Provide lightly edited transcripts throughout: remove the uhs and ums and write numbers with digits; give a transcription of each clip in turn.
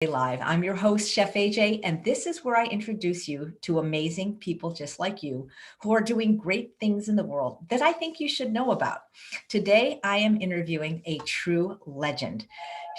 Live. I'm your host, Chef AJ, and this is where I introduce you to amazing people just like you who are doing great things in the world that I think you should know about. Today, I am interviewing a true legend.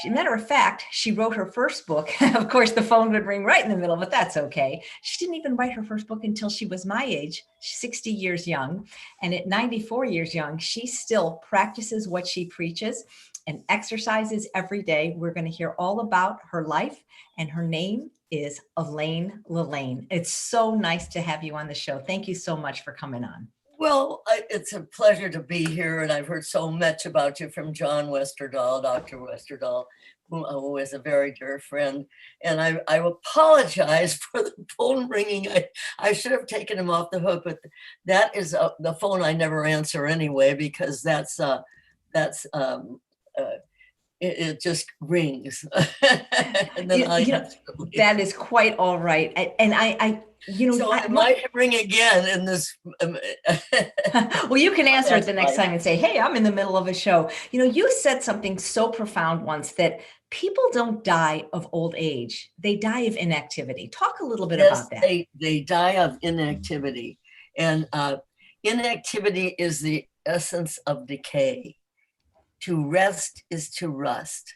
Matter of fact, she wrote her first book. Of course, the phone would ring right in the middle, but that's okay. She didn't even write her first book until she was my age, 60 years young. And at 94 years young, she still practices what she preaches and exercises every day. We're going to hear all about her life, and her name is Elaine LaLanne. It's so nice to have you on the show. Thank you so much for coming on. Well, it's a pleasure to be here, and I've heard so much about you from John Westerdahl, Dr. Westerdahl, who is a very dear friend. And I apologize for the phone ringing. I should have taken him off the hook, but that is the phone I never answer anyway, because it just rings. And then that is quite all right. And so I might ring again in this. Well, you can answer it the next time and say, hey, I'm in the middle of a show. You said something so profound once, that people don't die of old age. They die of inactivity. Talk a little bit about that. They die of inactivity. And inactivity is the essence of decay. To rest is to rust.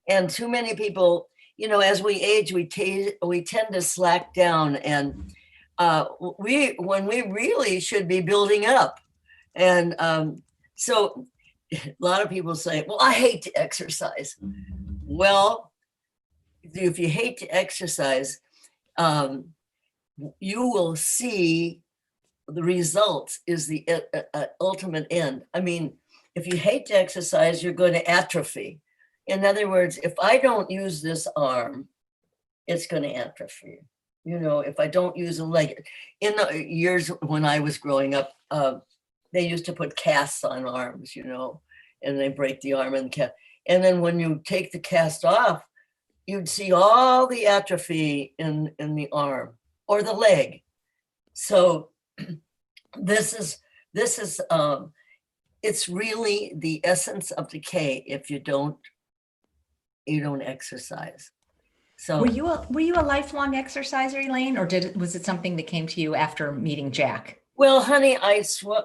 And too many people, as we age, we tend to slack down, and when we really should be building up. And so a lot of people say, well, I hate to exercise. Well, if you hate to exercise, you will see the results is the ultimate end. I mean, if you hate to exercise, you're going to atrophy. In other words, if I don't use this arm, it's going to atrophy. If I don't use a leg. In the years when I was growing up, they used to put casts on arms, and they break the arm and cast. And then when you take the cast off, you'd see all the atrophy in the arm or the leg. So this is it's really the essence of decay if you don't exercise. So were you a lifelong exerciser, Elaine, or was it something that came to you after meeting Jack? Well, honey, I swam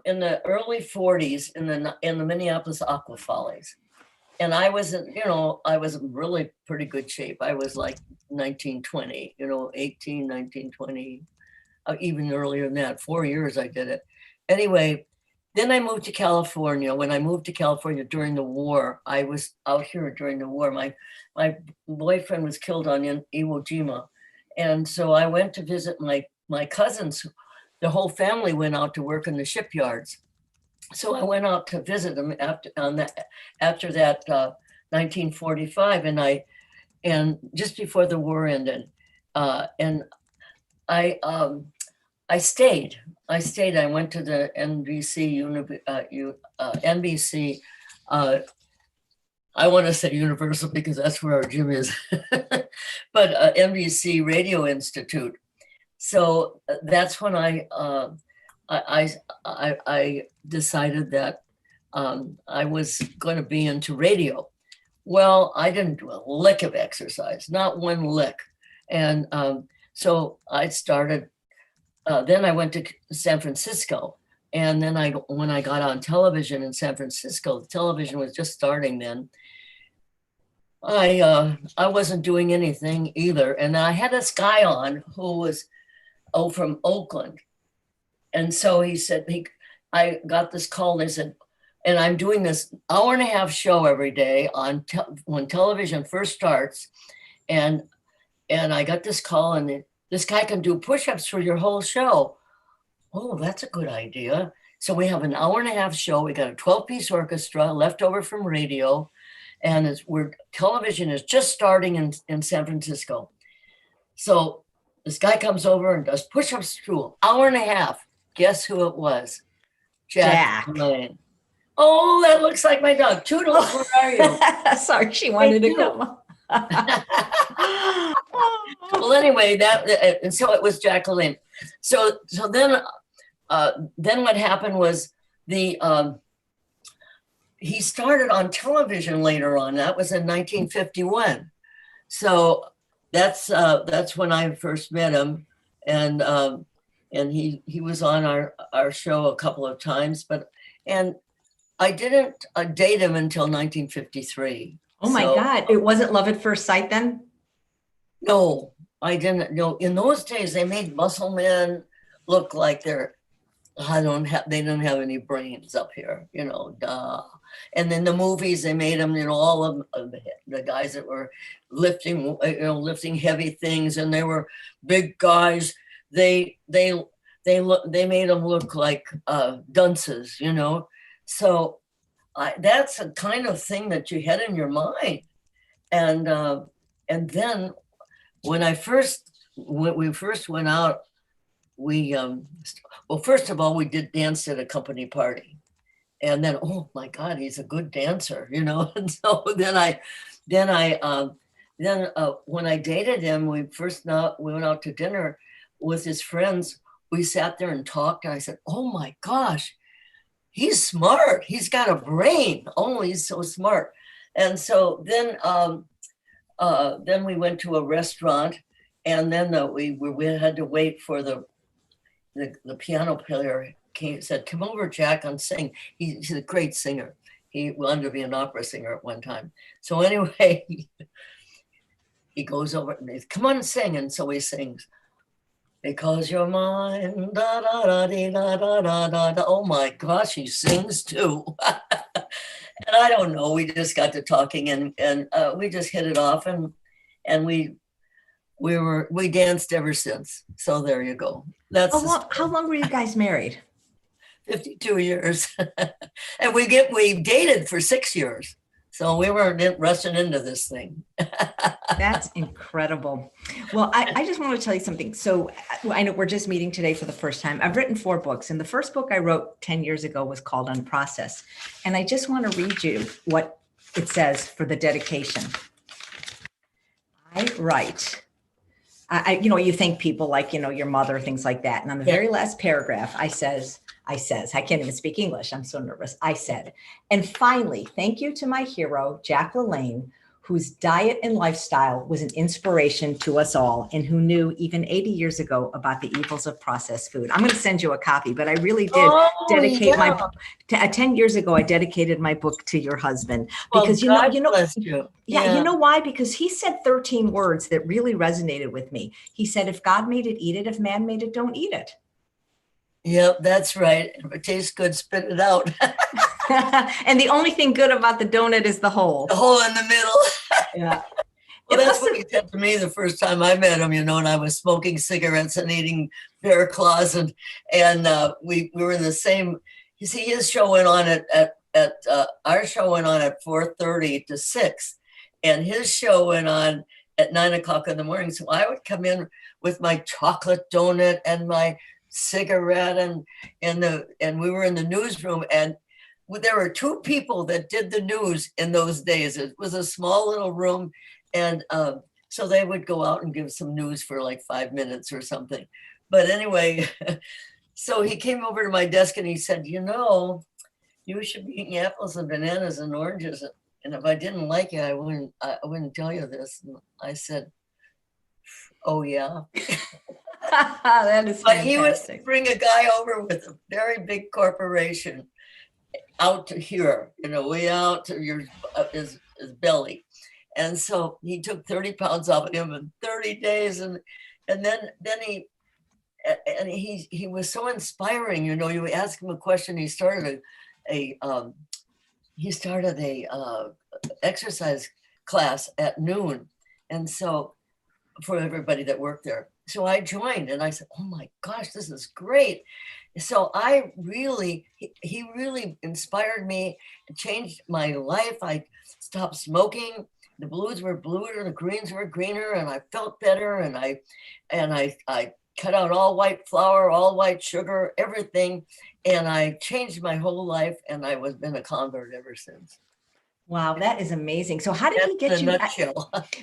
in the early 40s in the Minneapolis Aqua Follies. And I was in really pretty good shape. I was like 19, 20, 18, 19, 20, even earlier than that. 4 years I did it. Anyway, then I moved to California. When I moved to California during the war, I was out here during the war. My boyfriend was killed on Iwo Jima. And so I went to visit my cousins. The whole family went out to work in the shipyards. So I went out to visit them after that 1945, and just before the war ended, and I stayed. I went to the NBC. I want to say Universal because that's where our gym is, but NBC Radio Institute. So that's when I decided that I was going to be into radio. Well, I didn't do a lick of exercise, not one lick. And so I started, then I went to San Francisco. And then when I got on television in San Francisco, the television was just starting then. I wasn't doing anything either. And I had this guy on who was from Oakland. And so he said, I got this call and they said, and I'm doing this hour-and-a-half show every day on when television first starts. And I got this call, and this guy can do push-ups for your whole show. Oh, that's a good idea. So we have an hour-and-a-half show. We got a 12-piece orchestra left over from radio. And television is just starting in San Francisco. So this guy comes over and does push-ups through an hour-and-a-half. Guess who it was? Jack LaLanne. Oh, that looks like my dog. Toodles, where are you? Sorry, she wanted to come. Well, anyway, and so it was Jack LaLanne. So then what happened was he started on television later on. That was in 1951. So that's when I first met him, and he was on our show a couple of times, and I didn't date him until 1953. Oh my So God. It wasn't love at first sight then? no, I didn't know. In those days, they made muscle men look like they don't have any brains up here, duh. And then the movies, they made them, all of the guys that were lifting heavy things, and they were big guys. They made them look like dunces, So that's a kind of thing that you had in your mind. And then when we first went out, we well, first of all, we did dance at a company party, and then, oh my God, he's a good dancer, And so then when I dated him, we went out to dinner with his friends. We sat there and talked, and I said, oh my gosh, he's smart. He's got a brain. Oh, he's so smart. And so then we went to a restaurant, and then we had to wait for the piano player said, come over, Jack, and sing. He's a great singer. He wanted to be an opera singer at one time. So anyway, he goes over and he says, come on and sing. And so he sings, because you're mine, da da da da da da da da. Oh my gosh, he sings too. And I don't know, we just got to talking, and we just hit it off, and we danced ever since. So there you go. That's how long were you guys married? 52 years. And we dated for 6 years. So we weren't rushing into this thing. That's incredible. Well, I just want to tell you something. So I know we're just meeting today for the first time. I've written 4 books, and the first book I wrote 10 years ago was called Unprocessed. And I just want to read you what it says for the dedication. I write, you thank people like, your mother, things like that. And on the very last paragraph, I says, I can't even speak English. I'm so nervous. I said, and finally, thank you to my hero, Jack LaLanne, whose diet and lifestyle was an inspiration to us all, and who knew even 80 years ago about the evils of processed food. I'm going to send you a copy, but I really did dedicate 10 years ago, I dedicated my book to your husband, because bless you. Yeah, you know why? Because he said 13 words that really resonated with me. He said, if God made it, eat it. If man made it, don't eat it. Yep, that's right. If it tastes good, spit it out. And the only thing good about the donut is the hole. The hole in the middle. Yeah. Well, that's what he said to me the first time I met him, and I was smoking cigarettes and eating bear claws, and we were in the same. You see, his show went on at our show went on at 4:30 to 6, and his show went on at 9 o'clock in the morning. So I would come in with my chocolate donut and my cigarette, and we were in the newsroom, and there were 2 people that did the news in those days. It was a small little room, and so they would go out and give some news for like 5 minutes or something. But anyway, so he came over to my desk and he said, you should be eating apples and bananas and oranges, and if I didn't like you, I wouldn't tell you this. And I said, oh yeah. That is fantastic. But he would bring a guy over with a very big corporation out to here, way out to his belly. And so he took 30 pounds off of him in 30 days. And then he was so inspiring. You ask him a question, he started a exercise class at noon. And so for everybody that worked there. So I joined, and I said, oh my gosh, this is great. So he really inspired me and changed my life. I stopped smoking. The blues were bluer, the greens were greener, and I felt better. And I cut out all white flour, all white sugar, everything. And I changed my whole life, and I was been a convert ever since. Wow, that is amazing. So how did he get you?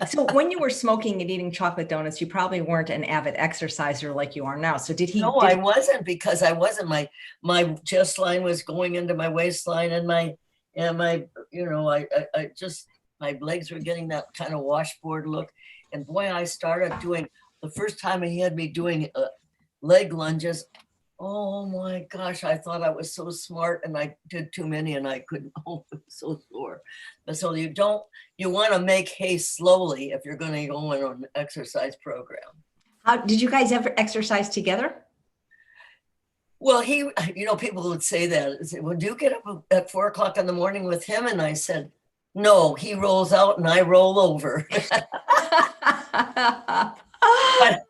So when you were smoking and eating chocolate donuts, you probably weren't an avid exerciser like you are now. So did he? No, I wasn't, because I wasn't. My chest line was going into my waistline, and I my legs were getting that kind of washboard look. And boy, I started doing, the first time he had me doing leg lunges. Oh my gosh, I thought I was so smart, and I did too many and I couldn't, oh, it was so sore. But so you want to make haste slowly if you're going to go on an exercise program. How did you guys ever exercise together? Well, people would say that. Say, well, do you get up at 4 o'clock in the morning with him? And I said, no, he rolls out and I roll over. but,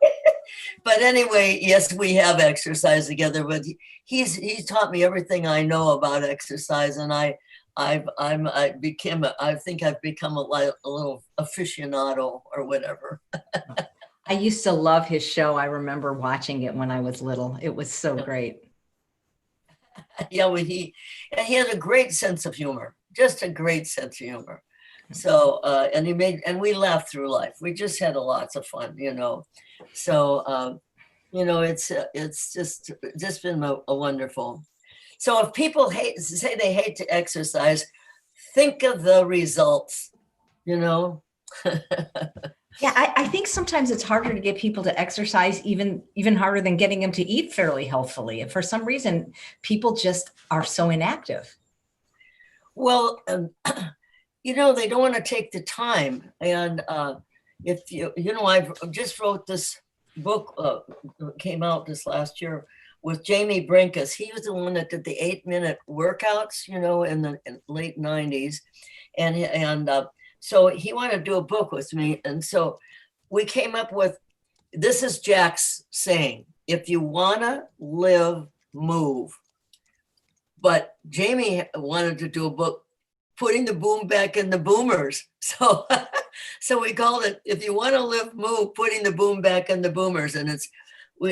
but anyway, yes, we have exercise together. But he's taught me everything I know about exercise, and I think I've become a little aficionado or whatever. I used to love his show. I remember watching it when I was little. It was so great. Yeah, well, he had a great sense of humor, just a great sense of humor. So, and we laughed through life. We just had lots of fun, So, it's just been a wonderful. So if people say they hate to exercise, think of the results, Yeah, I think sometimes it's harder to get people to exercise, even harder than getting them to eat fairly healthfully. And for some reason, people just are so inactive. Well, they don't want to take the time. And if I just wrote this book, came out this last year with Jamie Brinkus. He was the one that did the 8-minute workouts, in the late 90s. And so he wanted to do a book with me. And so we came up with, this is Jack's saying, if you want to live, move. But Jamie wanted to do a book, putting the boom back in the boomers. So, so we called it, if you want to live, move, putting the boom back in the boomers. And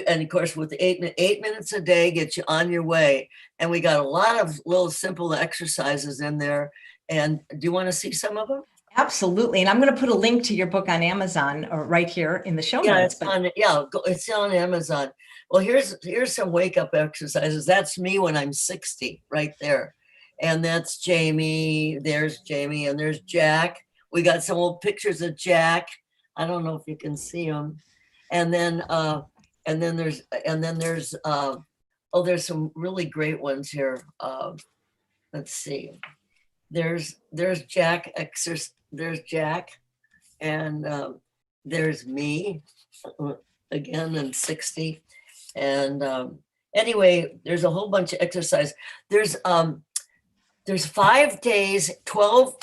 and of course, with 8 minutes a day, get you on your way. And we got a lot of little simple exercises in there. And do you want to see some of them? Absolutely. And I'm going to put a link to your book on Amazon or right here in the show notes. It's on Amazon. Well, here's some wake up exercises. That's me when I'm 60 right there. And that's Jamie. There's Jamie, and there's Jack. We got some old pictures of Jack. I don't know if you can see them. And then there's there's some really great ones here. Let's see. There's Jack there's Jack, and there's me again in 60. And anyway, there's a whole bunch of exercise. There's 5 days, 12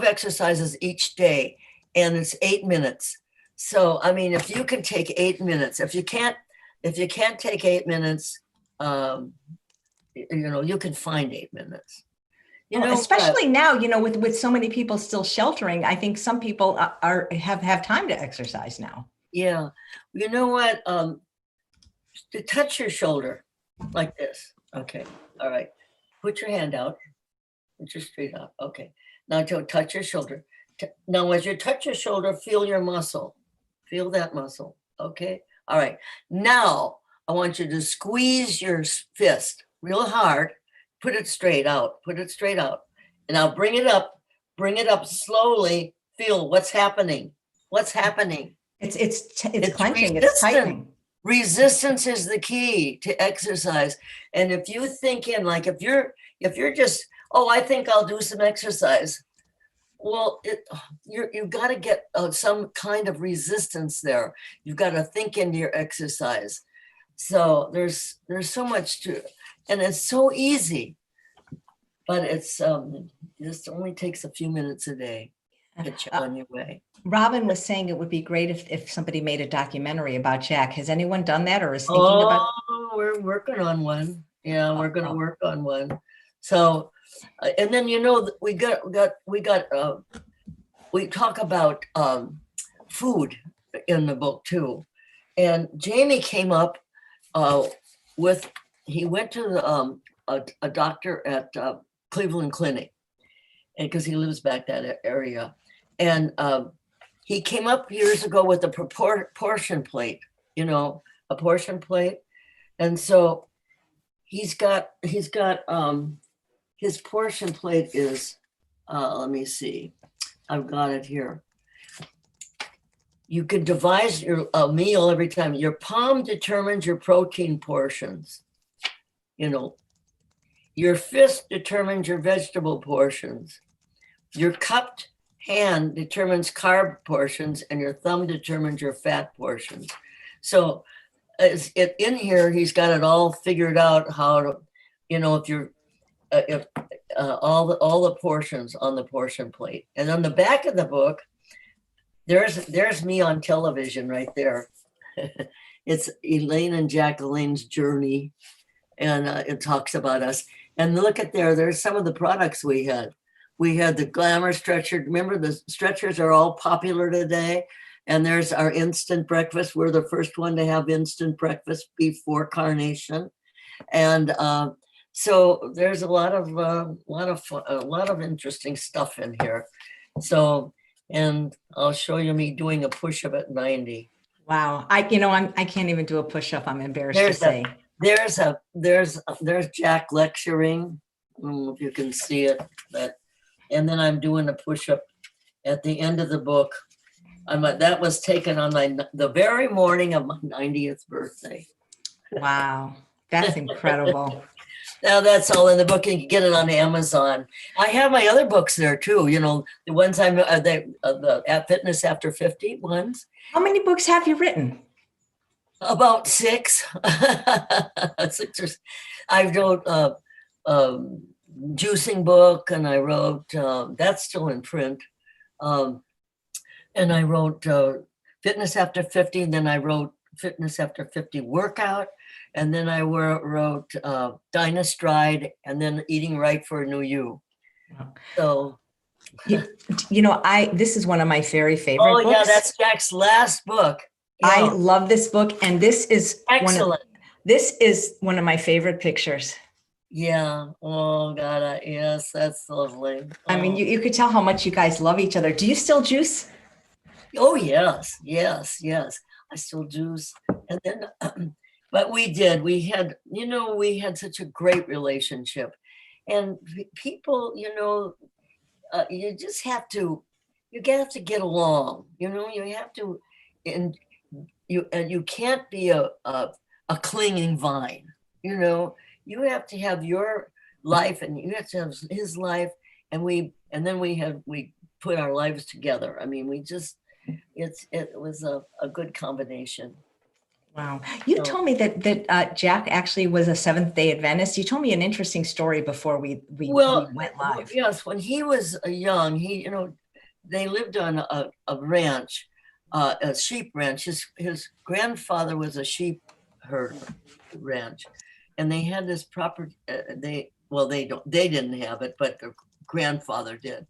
exercises each day, and it's 8 minutes. So I mean, if you can take 8 minutes, if you can't take 8 minutes, you can find 8 minutes. Especially now, with so many people still sheltering, I think some people have time to exercise now. Yeah. You know what? To touch your shoulder like this. Okay. All right. Put your hand out. Put your straight out. Okay. Now to touch your shoulder. Now, as you touch your shoulder, feel your muscle. Feel that muscle. Okay. All right. Now I want you to squeeze your fist real hard. Put it straight out. Put it straight out. And now bring it up. Bring it up slowly. Feel what's happening. What's happening. It's clenching. It's tightening. Resistance is the key to exercise. And if you think in, like, if you're just, I think I'll do some exercise. Well, you've got to get some kind of resistance there. You've got to think into your exercise. So there's so much to, and it's so easy, but it's just only takes a few minutes a day to get you on your way. Robin was saying it would be great if somebody made a documentary about Jack. Has anyone done that or is thinking about? We're working on one. Yeah, we're going to work on one. So, and then we talk about food in the book too, and Jamie came up he went to a doctor at Cleveland Clinic, and because he lives back that area, and he came up years ago with a portion plate, a portion plate, and so he's got his portion plate is let me see, I've got it here. You can devise a meal every time. Your palm determines your protein portions. Your fist determines your vegetable portions. Your cupped hand determines carb portions, and your thumb determines your fat portions. So in here, he's got it all figured out how to, if you're, if all the portions on the portion plate. And on the back of the book, there's me on television right there. It's Elaine and Jack LaLanne's journey, and it talks about us. And look at there's some of the products we had. We had the Glamour stretcher. Remember, the stretchers are all popular today. And there's our instant breakfast. We're the first one to have instant breakfast before carnation. And so there's a lot of interesting stuff in here. So, and I'll show you me doing a push-up at 90. Wow. I can't even do a push-up. I'm embarrassed to say. There's Jack lecturing. I don't know if you can see it, and then I'm doing a push-up at the end of the book. That was taken on the very morning of my 90th birthday. Wow, that's incredible. Now that's all in the book. You can get it on Amazon. I have my other books there too. The ones the at Fitness After 50 ones. How many books have you written? About 6. 6 or. I wrote juicing book, and I wrote that's still in print. And I wrote Fitness After 50, and then I wrote Fitness After 50 Workout, and then I wrote Dynastride, and then Eating Right for a New You. So, this is one of my very favorite books. Oh yeah, that's Jack's last book. Yeah. I love this book, and this is excellent. This is one of my favorite pictures. Yeah. Oh God. Yes, that's lovely. I mean, you could tell how much you guys love each other. Do you still juice? Oh yes. I still juice. And then, but we had such a great relationship, and people, you just have to, get along. You have to, and you can't be a clinging vine. You have to have your life, and you have to have his life, and we put our lives together. I mean, it was a good combination. Wow. You told me that Jack actually was a Seventh-day Adventist. You told me an interesting story before we went live. Yes, when he was young, they lived on a ranch, a sheep ranch. His grandfather was a sheep herder ranch. And they had this property. They didn't have it, but their grandfather did.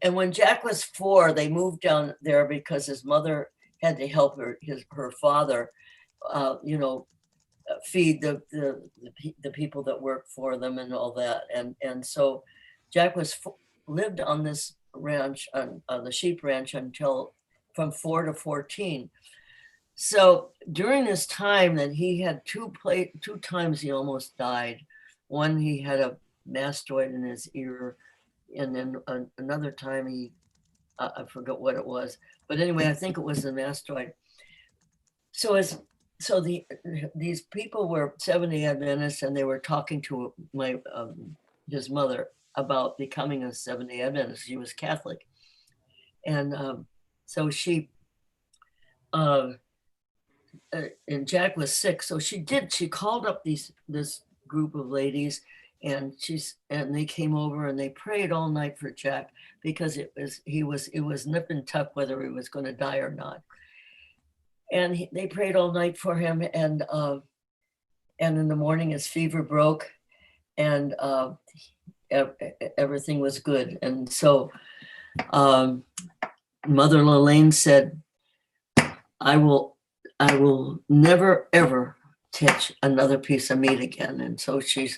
And when Jack was 4, they moved down there because his mother had to help her father, feed the people that worked for them and all that. And so Jack lived on this ranch, on the sheep ranch, until from 4 to 14. So during this time that he had two times he almost died. One, he had a mastoid in his ear, and then another time I forgot what it was, but anyway, I think it was the mastoid. So these people were Seventh-day Adventists, and they were talking to his mother about becoming a Seventh-day Adventist. She was Catholic, and so she. And Jack was sick, so she called up this group of ladies, and they came over and they prayed all night for Jack, because it was nip and tuck whether he was going to die or not. And they prayed all night for him, and in the morning his fever broke, and everything was good. And so Mother LaLanne said, I will never ever touch another piece of meat again. And so she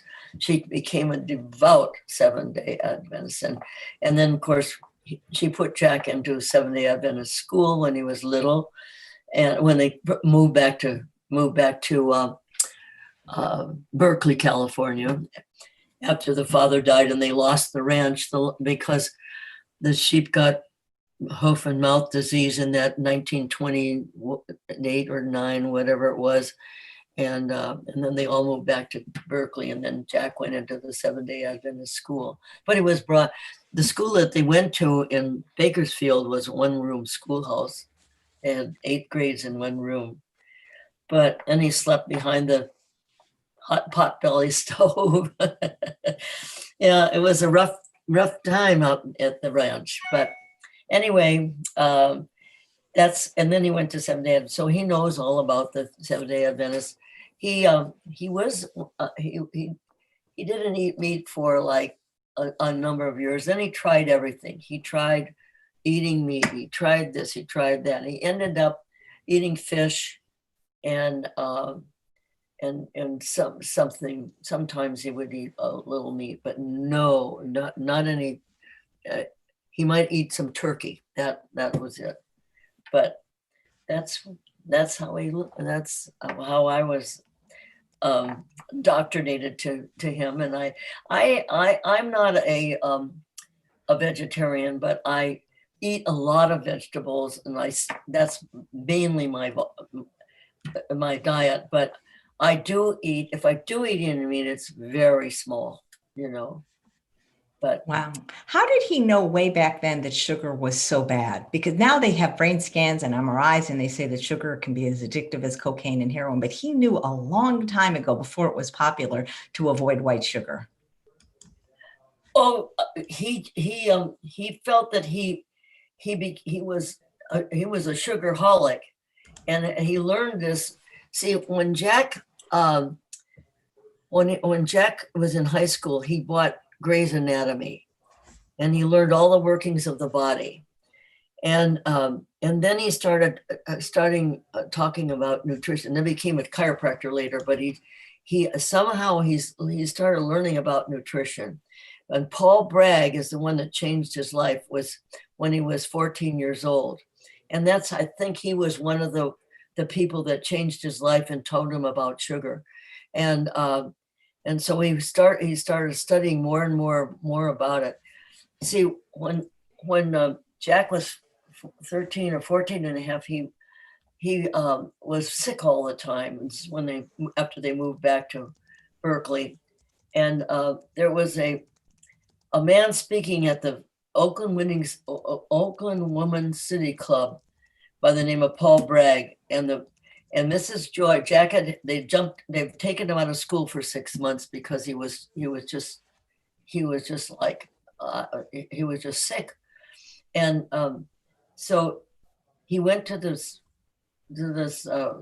became a devout Seventh-day Adventist. And then of course she put Jack into Seventh-day Adventist school when he was little. And when they moved back to Berkeley, California, after the father died, and they lost the ranch because the sheep got hoof and mouth disease in that 1928 or 9, whatever it was. And then they all moved back to Berkeley, and then Jack went into the Seventh-day Adventist school. But he was brought, the school that they went to in Bakersfield was a one-room schoolhouse, and 8 grades in one room. But then he slept behind the hot pot belly stove. Yeah, it was a rough time out at the ranch. But anyway, that's, and then he went to Seventh-day Adventist, so he knows all about the Seventh-day Adventist. He didn't eat meat for like a number of years. Then he tried everything. He tried eating meat. He tried this. He tried that. He ended up eating fish and something. Sometimes he would eat a little meat, but no, not any. He might eat some turkey. That was it. But that's how I was indoctrinated to him. And I'm not a vegetarian, but I eat a lot of vegetables, and that's mainly my diet. But I do eat, if I do eat any meat, it's very small, But wow. How did he know way back then that sugar was so bad? Because now they have brain scans and MRIs, and they say that sugar can be as addictive as cocaine and heroin. But he knew a long time ago, before it was popular, to avoid white sugar. Oh, he felt that he was a sugarholic, and he learned this. See, when Jack when Jack was in high school, he bought Gray's Anatomy, and he learned all the workings of the body. And then he started talking about nutrition. Then became a chiropractor later, but he somehow he started learning about nutrition. And Paul Bragg is the one that changed his life, was when he was 14 years old. And I think he was one of the people that changed his life and told him about sugar. And so he started studying more and more about it. See, when Jack was 13 or 14 and a half, he was sick all the time. After they moved back to Berkeley, and there was a man speaking at the Oakland Women's City Club by the name of Paul Bragg, and Mrs. Joy. Jack they've taken him out of school for 6 months because he was just sick. And so he went to this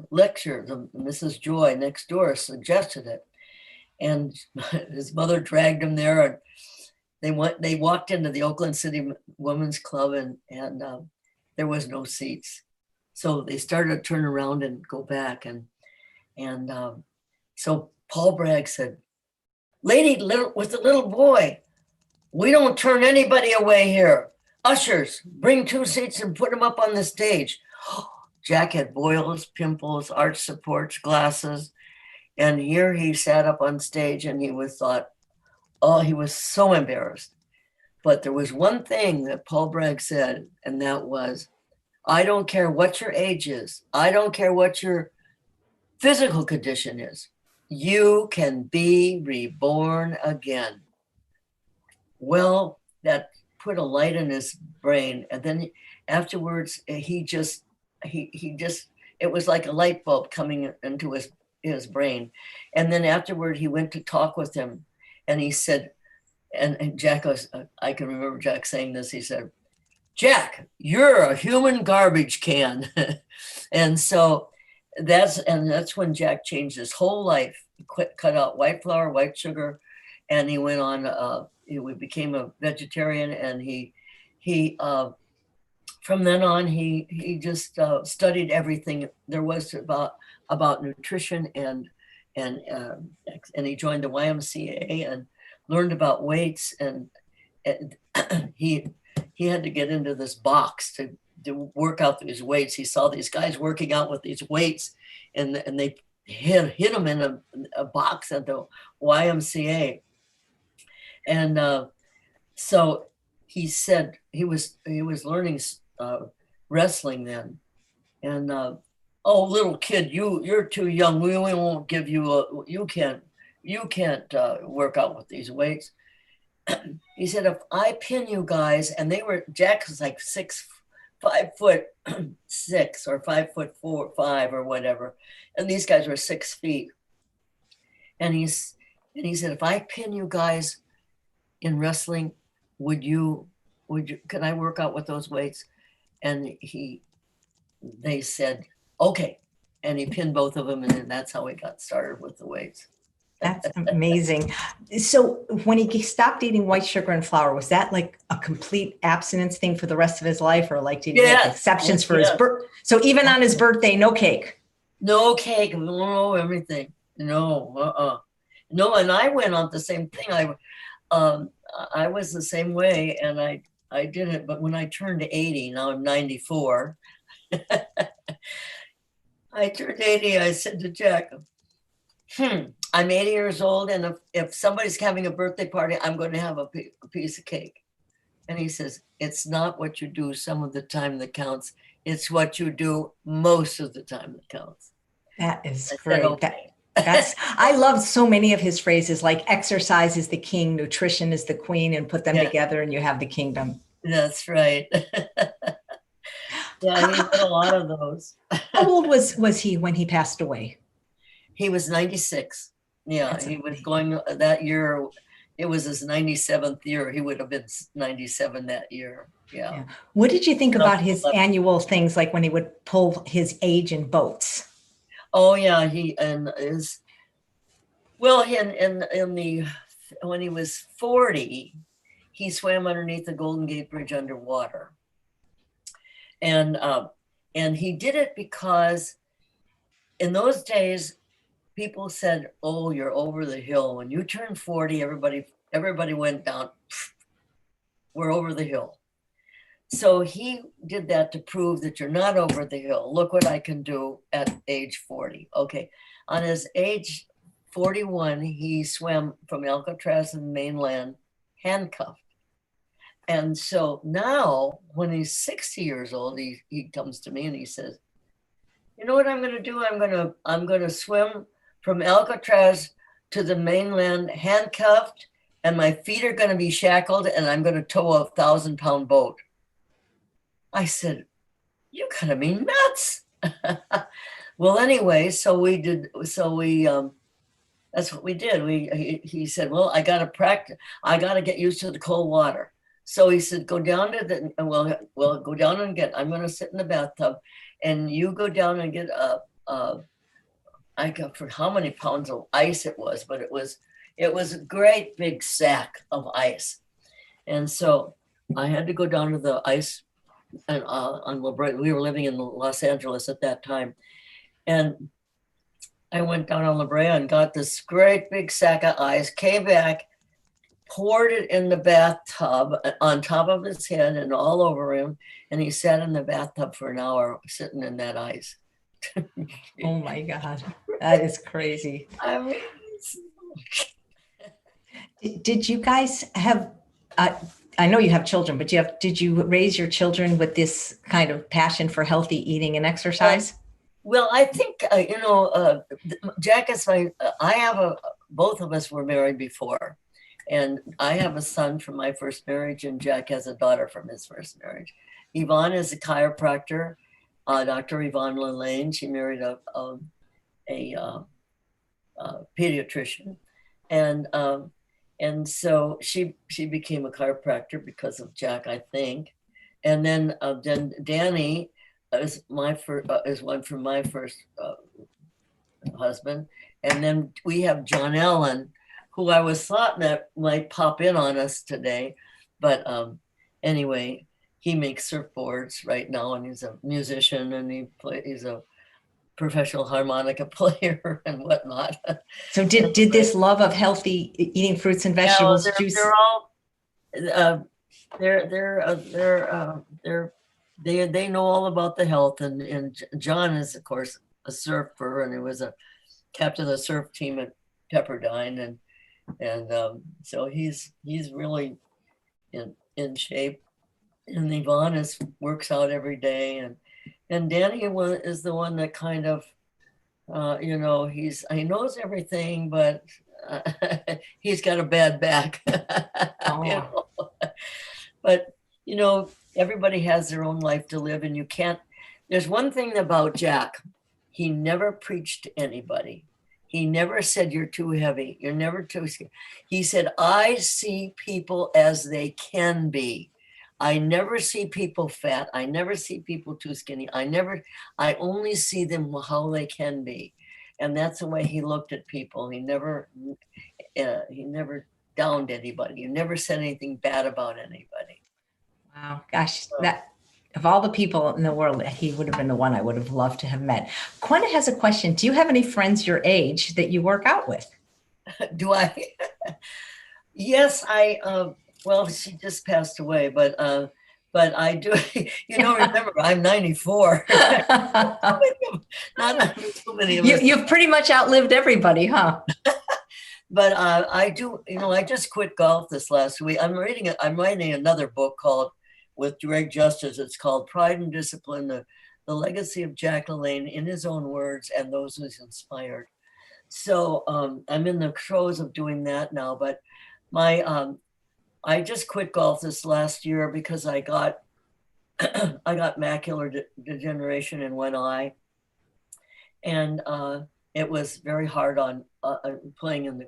lecture. Mrs. Joy next door suggested it, and his mother dragged him there, and they walked into the Oakland City Women's Club, and there was no seats. So they started to turn around and go back, and so Paul Bragg said, "Lady with the little boy, we don't turn anybody away here. Ushers, bring 2 seats and put them up on the stage." Jack had boils, pimples, arch supports, glasses, and here he sat up on stage, and he was so embarrassed. But there was one thing that Paul Bragg said, and that was, "I don't care what your age is. I don't care what your physical condition is. You can be reborn again." Well, that put a light in his brain. And then afterwards, it was like a light bulb coming into his brain. And then afterward, he went to talk with him, and he said, and Jack I can remember Jack saying this, he said, "Jack, you're a human garbage can." And so that's when Jack changed his whole life. He cut out white flour, white sugar, and he went on, he became a vegetarian, and he from then on, he just studied everything there was about nutrition, and he joined the YMCA and learned about weights, and he had to get into this box to work out these weights. He saw these guys working out with these weights, and they hit him in a box at the YMCA. And so he said he was learning wrestling then. And oh, little kid, you're too young. We won't give you you can't work out with these weights. He said, if I pin you guys, and Jack was like 5'6" or 5'4", 5 or whatever, and these guys were 6 feet. And he said, if I pin you guys in wrestling, could I work out with those weights? And they said, okay. And he pinned both of them, and then that's how he got started with the weights. That's amazing. So when he stopped eating white sugar and flour, was that like a complete abstinence thing for the rest of his life? Or like, did he make exceptions for his birth? So even on his birthday, no cake? No cake, no everything. No, no, and I went on the same thing. I was the same way, and I did it, but when I turned 80, now I'm 94, I turned 80, I said to Jack, I'm 80 years old, and if somebody's having a birthday party, I'm going to have a piece of cake. And he says, it's not what you do some of the time that counts. It's what you do most of the time that counts. That is great. Okay. I love so many of his phrases, like exercise is the king, nutrition is the queen, and put them together and you have the kingdom. That's right. Yeah, he did a lot of those. How old was he when he passed away? He was 96. Yeah, he was going that year. It was his 97th year. He would have been 97 that year. Yeah. What did you think about his annual things, like when he would pull his age in boats? Oh yeah, when he was 40, he swam underneath the Golden Gate Bridge underwater. And he did it because in those days, people said, oh, you're over the hill. When you turn 40, everybody went down. We're over the hill. So he did that to prove that you're not over the hill. Look what I can do at age 40. Okay. On his age 41, he swam from Alcatraz to the mainland handcuffed. And so now when he's 60 years old, he comes to me and he says, you know what I'm going to do? I'm going to swim from Alcatraz to the mainland handcuffed, and my feet are going to be shackled, and I'm going to tow a 1,000-pound boat. I said, you gotta be nuts. Well, anyway, that's what we did. He said, well, I gotta practice. I gotta get used to the cold water. So he said, go down to go down and I'm gonna sit in the bathtub, and you go down and get I got for how many pounds of ice it was, but it was a great big sack of ice. And so I had to go down to the ice and on La Brea. We were living in Los Angeles at that time. And I went down on La Brea and got this great big sack of ice, came back, poured it in the bathtub on top of his head and all over him. And he sat in the bathtub for an hour sitting in that ice. Oh my God, that is crazy. I mean, did you guys have, I know you have children, but did you raise your children with this kind of passion for healthy eating and exercise? Well, I think, Jack is both of us were married before. And I have a son from my first marriage, and Jack has a daughter from his first marriage. Yvonne is a chiropractor, Dr. Elaine LaLanne. She married a pediatrician. And so she became a chiropractor because of Jack, I think. And then Danny is one from my first husband. And then we have John Allen, who I was thought that might pop in on us today. But anyway, he makes surfboards right now, and he's a musician, and he's a professional harmonica player and whatnot. So did this love of healthy eating fruits and vegetables, juice? They're all they know all about the health, and John is of course a surfer, and he was a captain of the surf team at Pepperdine, and so he's really in shape. and Yvonne works out every day, and Danny is the one that kind of, you know, he knows everything, but he's got a bad back. You know? But you know, everybody has their own life to live, and you can't. There's one thing about Jack: he never preached to anybody. He never said you're too heavy. You're never too. He said, "I see people as they can be. I never see people fat. I never see people too skinny. I only see them how they can be." And that's the way he looked at people. He never downed anybody. He never said anything bad about anybody. Wow, gosh, So, that of all the people in the world, he would have been the one I would have loved to have met. Quenna has a question. Do you have any friends your age that you work out with? do I? Yes, well, she just passed away, but I do, you know, remember, I'm 94. Not too many of us. You've pretty much outlived everybody, huh? But I do, you know, I just quit golf this last week. I'm writing another book with Greg Justice. It's called Pride and Discipline, the Legacy of Jack LaLanne in his own words and those who's inspired. So I'm in the throes of doing that now, but I just quit golf this last year because I got I got macular degeneration in one eye, and it was very hard on playing in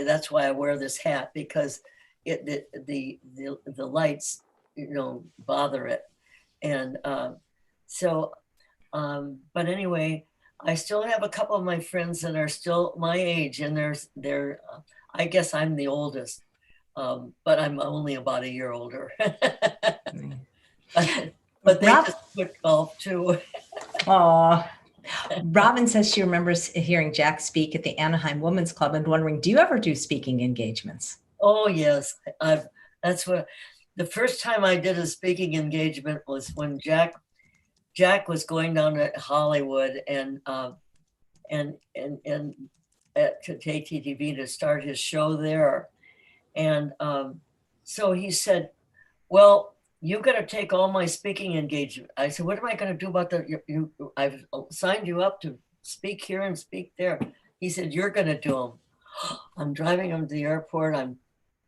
that's why I wear this hat, because the lights, you know, bother it, and but anyway, I still have a couple of my friends that are still my age, and they're I guess I'm the oldest, but I'm only about a year older. But they just quit golf too. Aw. Robin says she remembers hearing Jack speak at the Anaheim Women's Club and wondering, do you ever do speaking engagements? Oh yes, that's what the first time I did a speaking engagement was when Jack was going down to Hollywood and to KTTV to start his show there, and so he said, "Well, you got to take all my speaking engagement." I said, "What am I going to do about I've signed you up to speak here and speak there." He said, "You're going to do them." I'm driving him to the airport.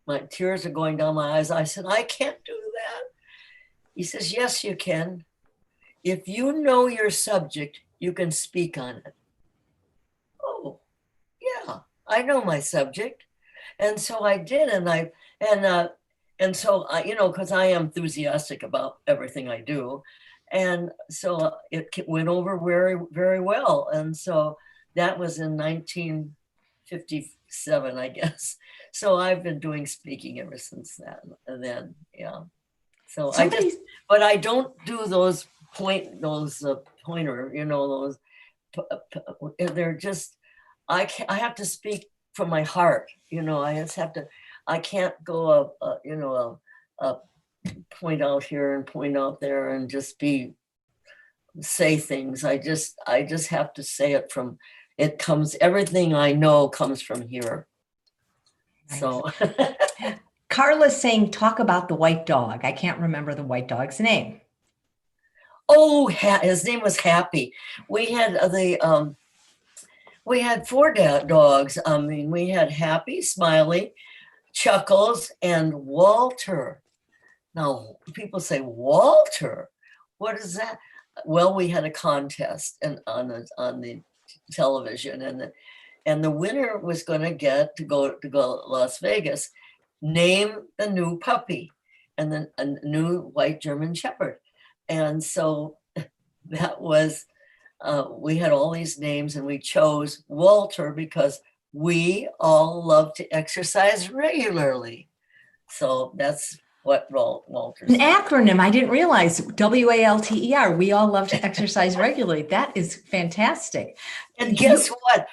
My tears are going down my eyes. I said, "I can't do that." He says, "Yes, you can. If you know your subject, you can speak on it." Oh, yeah, I know my subject. And so I did, and so I, you know, because I am enthusiastic about everything I do, and so it went over very, very well. And so that was in 1957, I guess. So I've been doing speaking ever since that. And then, yeah. So but I don't do those pointer, you know, those. They're just, I have to speak from my heart, you know. I can't go you know, point out here and point out there and just say things. I just have to say it from, everything I know comes from here. Nice. So Carla's saying, talk about the white dog. I can't remember the white dog's name. Oh, his name was Happy. We had we had 4 dogs. I mean, we had Happy, Smiley, Chuckles, and Walter. Now, people say, Walter, what is that? Well, we had a contest on the television, and the winner was going to get to go to Las Vegas, name the new puppy, and then a new white German Shepherd. And so that was, we had all these names, and we chose Walter because we all love to exercise regularly. So that's what Walter said. An acronym. I didn't realize. WALTER. We all love to exercise regularly. That is fantastic. And guess what?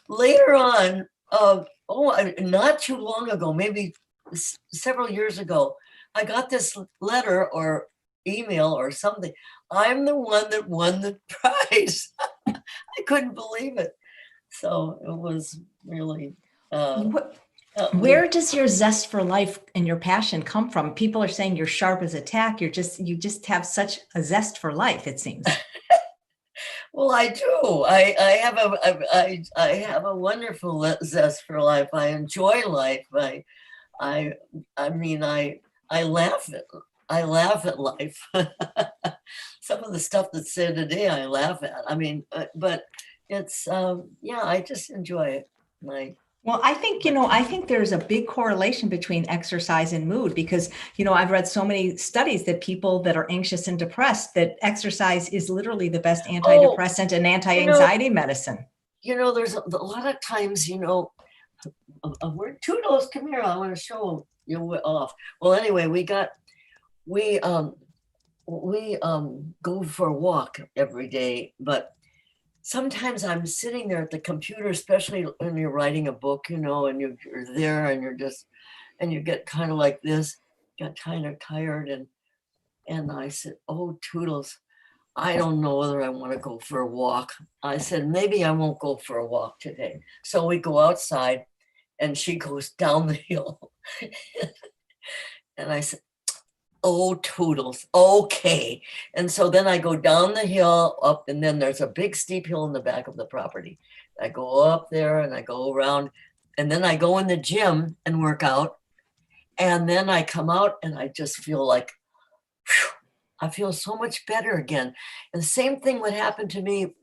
Later on, not too long ago, maybe several years ago, I got this letter or email or something. I'm the one that won the prize. I couldn't believe it. So it was really. Where does your zest for life and your passion come from? People are saying you're sharp as a tack. You just have such a zest for life, it seems. Well, I do. I have a wonderful zest for life. I enjoy life. I I mean I laugh at life. Some of the stuff that's said today I laugh at. I mean, but it's yeah, I just enjoy it. My Well, I think there's a big correlation between exercise and mood because, I've read so many studies that people that are anxious and depressed, that exercise is literally the best oh, antidepressant and you know, anti-anxiety medicine. there's a lot of times, we're Toodles, come here. I want to show you off. Well, anyway, we go for a walk every day, but sometimes I'm sitting there at the computer, especially when you're writing a book, and you're there and and you get kind of like this, got kind of tired. And I said, oh, Toodles, I don't know whether I want to go for a walk. I said, maybe I won't go for a walk today. So we go outside and she goes down the hill. And I said, oh, Toodles, okay. And so then I go down the hill up, and then there's a big steep hill in the back of the property. I go up there and I go around, and then I go in the gym and work out. And then I come out and I just feel like, whew, I feel so much better again. And the same thing would happen to me.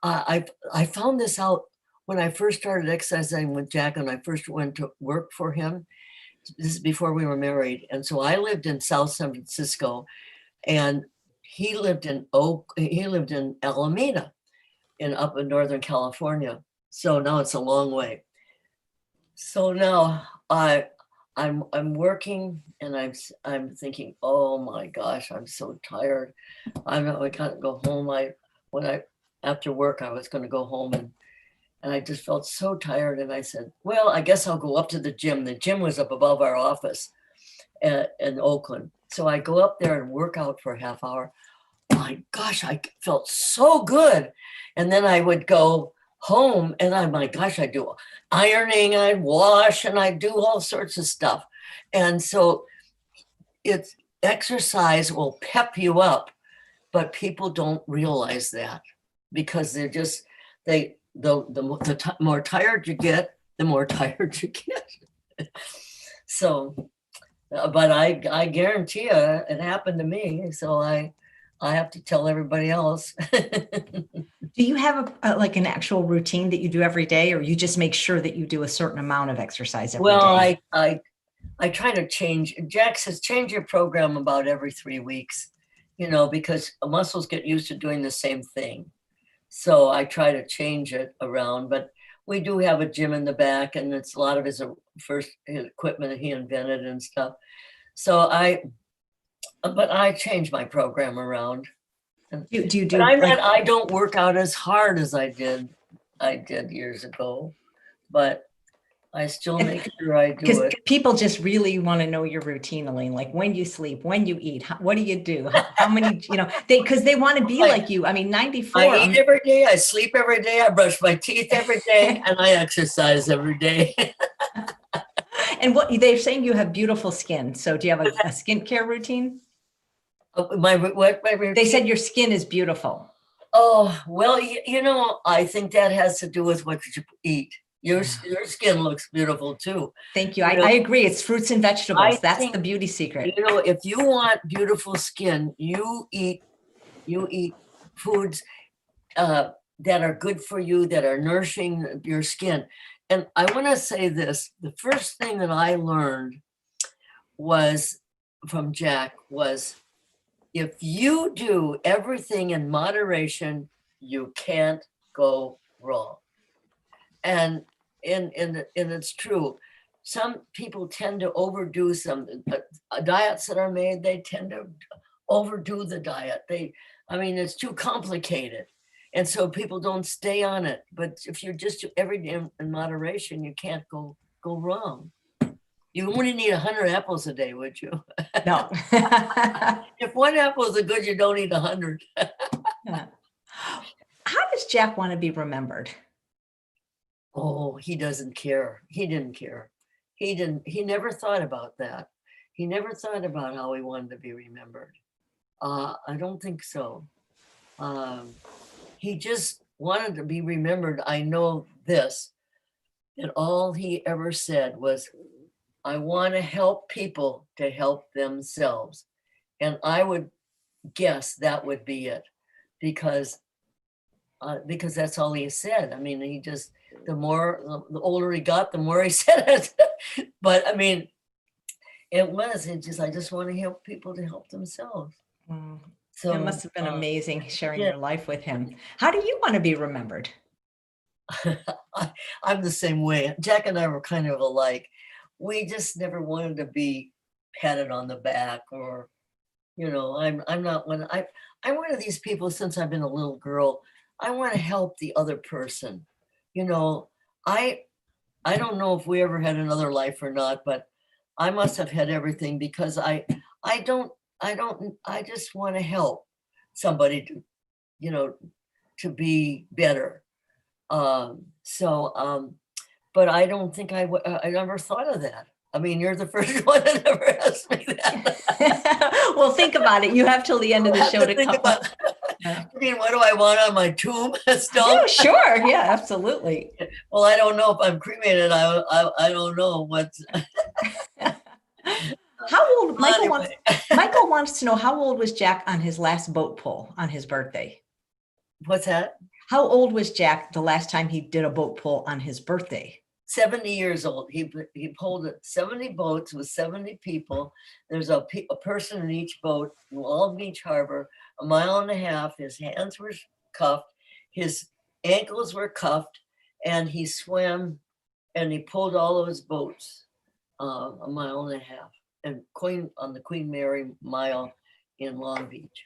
I found this out when I first started exercising with Jack and I first went to work for him. This is before we were married. And so I lived in South San Francisco, and he lived in Alameda up in Northern California. So now it's a long way. So now I'm working, and I'm thinking, oh my gosh, I'm so tired. I can't go home. After work, I was going to go home, and I just felt so tired. And I said, well, I guess I'll go up to the gym. The gym was up above our office in Oakland. So I go up there and work out for a half hour. My gosh, I felt so good. And then I would go home, and my gosh, I do ironing, I'd wash, and I do all sorts of stuff. And so it's exercise will pep you up, but people don't realize that because the more tired you get, the more tired you get. So, but I guarantee you it happened to me. So I have to tell everybody else. Do you have like an actual routine that you do every day, or you just make sure that you do a certain amount of exercise every Well, day? I try to change. Jack says change your program about every 3 weeks, because muscles get used to doing the same thing. So I try to change it around, but we do have a gym in the back, and it's a lot of his equipment he invented and stuff. So but I change my program around. But I don't work out as hard as I did years ago, but I still make sure I do Because it. people just really want to know your routine, Elaine, like when you sleep, when you eat, what do you do? How many, because they want to be like you. I mean, 94. I eat every day, I sleep every day, I brush my teeth every day, and I exercise every day. And they're saying you have beautiful skin. So do you have a skincare routine? My routine? They said your skin is beautiful. Oh, well, I think that has to do with what you eat. Your skin looks beautiful too. Thank you. I agree. It's fruits and vegetables. That's the beauty secret. If you want beautiful skin, you eat foods that are good for you, that are nourishing your skin. And I want to say this, the first thing that I learned from Jack was, if you do everything in moderation, you can't go wrong. And it's true. Some people tend to overdo some diets that are made. They tend to overdo the diet. It's too complicated. And so people don't stay on it. But if you just do everything in moderation, you can't go wrong. You wouldn't need 100 apples a day, would you? No. If one apple is good, you don't eat 100. How does Jack want to be remembered? Oh, he doesn't care. He didn't care. He never thought about that. He never thought about how he wanted to be remembered. I don't think so. Um, he just wanted to be remembered. I know this, and all he ever said was, I want to help people to help themselves. And I would guess that would be it, because that's all he said. I mean, he just, the older he got, the more he said it. But I mean, I just want to help people to help themselves. Mm. It So, must have been amazing sharing yeah, your life with him. How do you want to be remembered? I'm the same way. Jack and I were kind of alike. We just never wanted to be patted on the back, or, I'm not I'm one of these people since I've been a little girl. I want to help the other person. You know, I I don't know if we ever had another life or not, but I must have had everything, because I don't I just want to help somebody to, you know, to be better. But I don't think I never thought of that. I mean, you're the first one that ever asked me that. Well, think about it. You have till the end of I'll the have show to to think come about. up. Yeah. I mean, what do I want on my tomb stone? Oh, sure. Yeah, absolutely. Well, I don't know if I'm cremated. I don't know what. How old, Well, Michael wants, anyway. Michael wants to know how old was Jack on his last boat pull on his birthday? What's that? How old was Jack the last time he did a boat pull on his birthday? 70 years old. He pulled 70 boats with 70 people. There's a person in each boat in Long Beach Harbor, a mile and a half. His hands were cuffed, his ankles were cuffed, and he swam and he pulled all those boats a mile and a half, and on the Queen Mary Mile in Long Beach.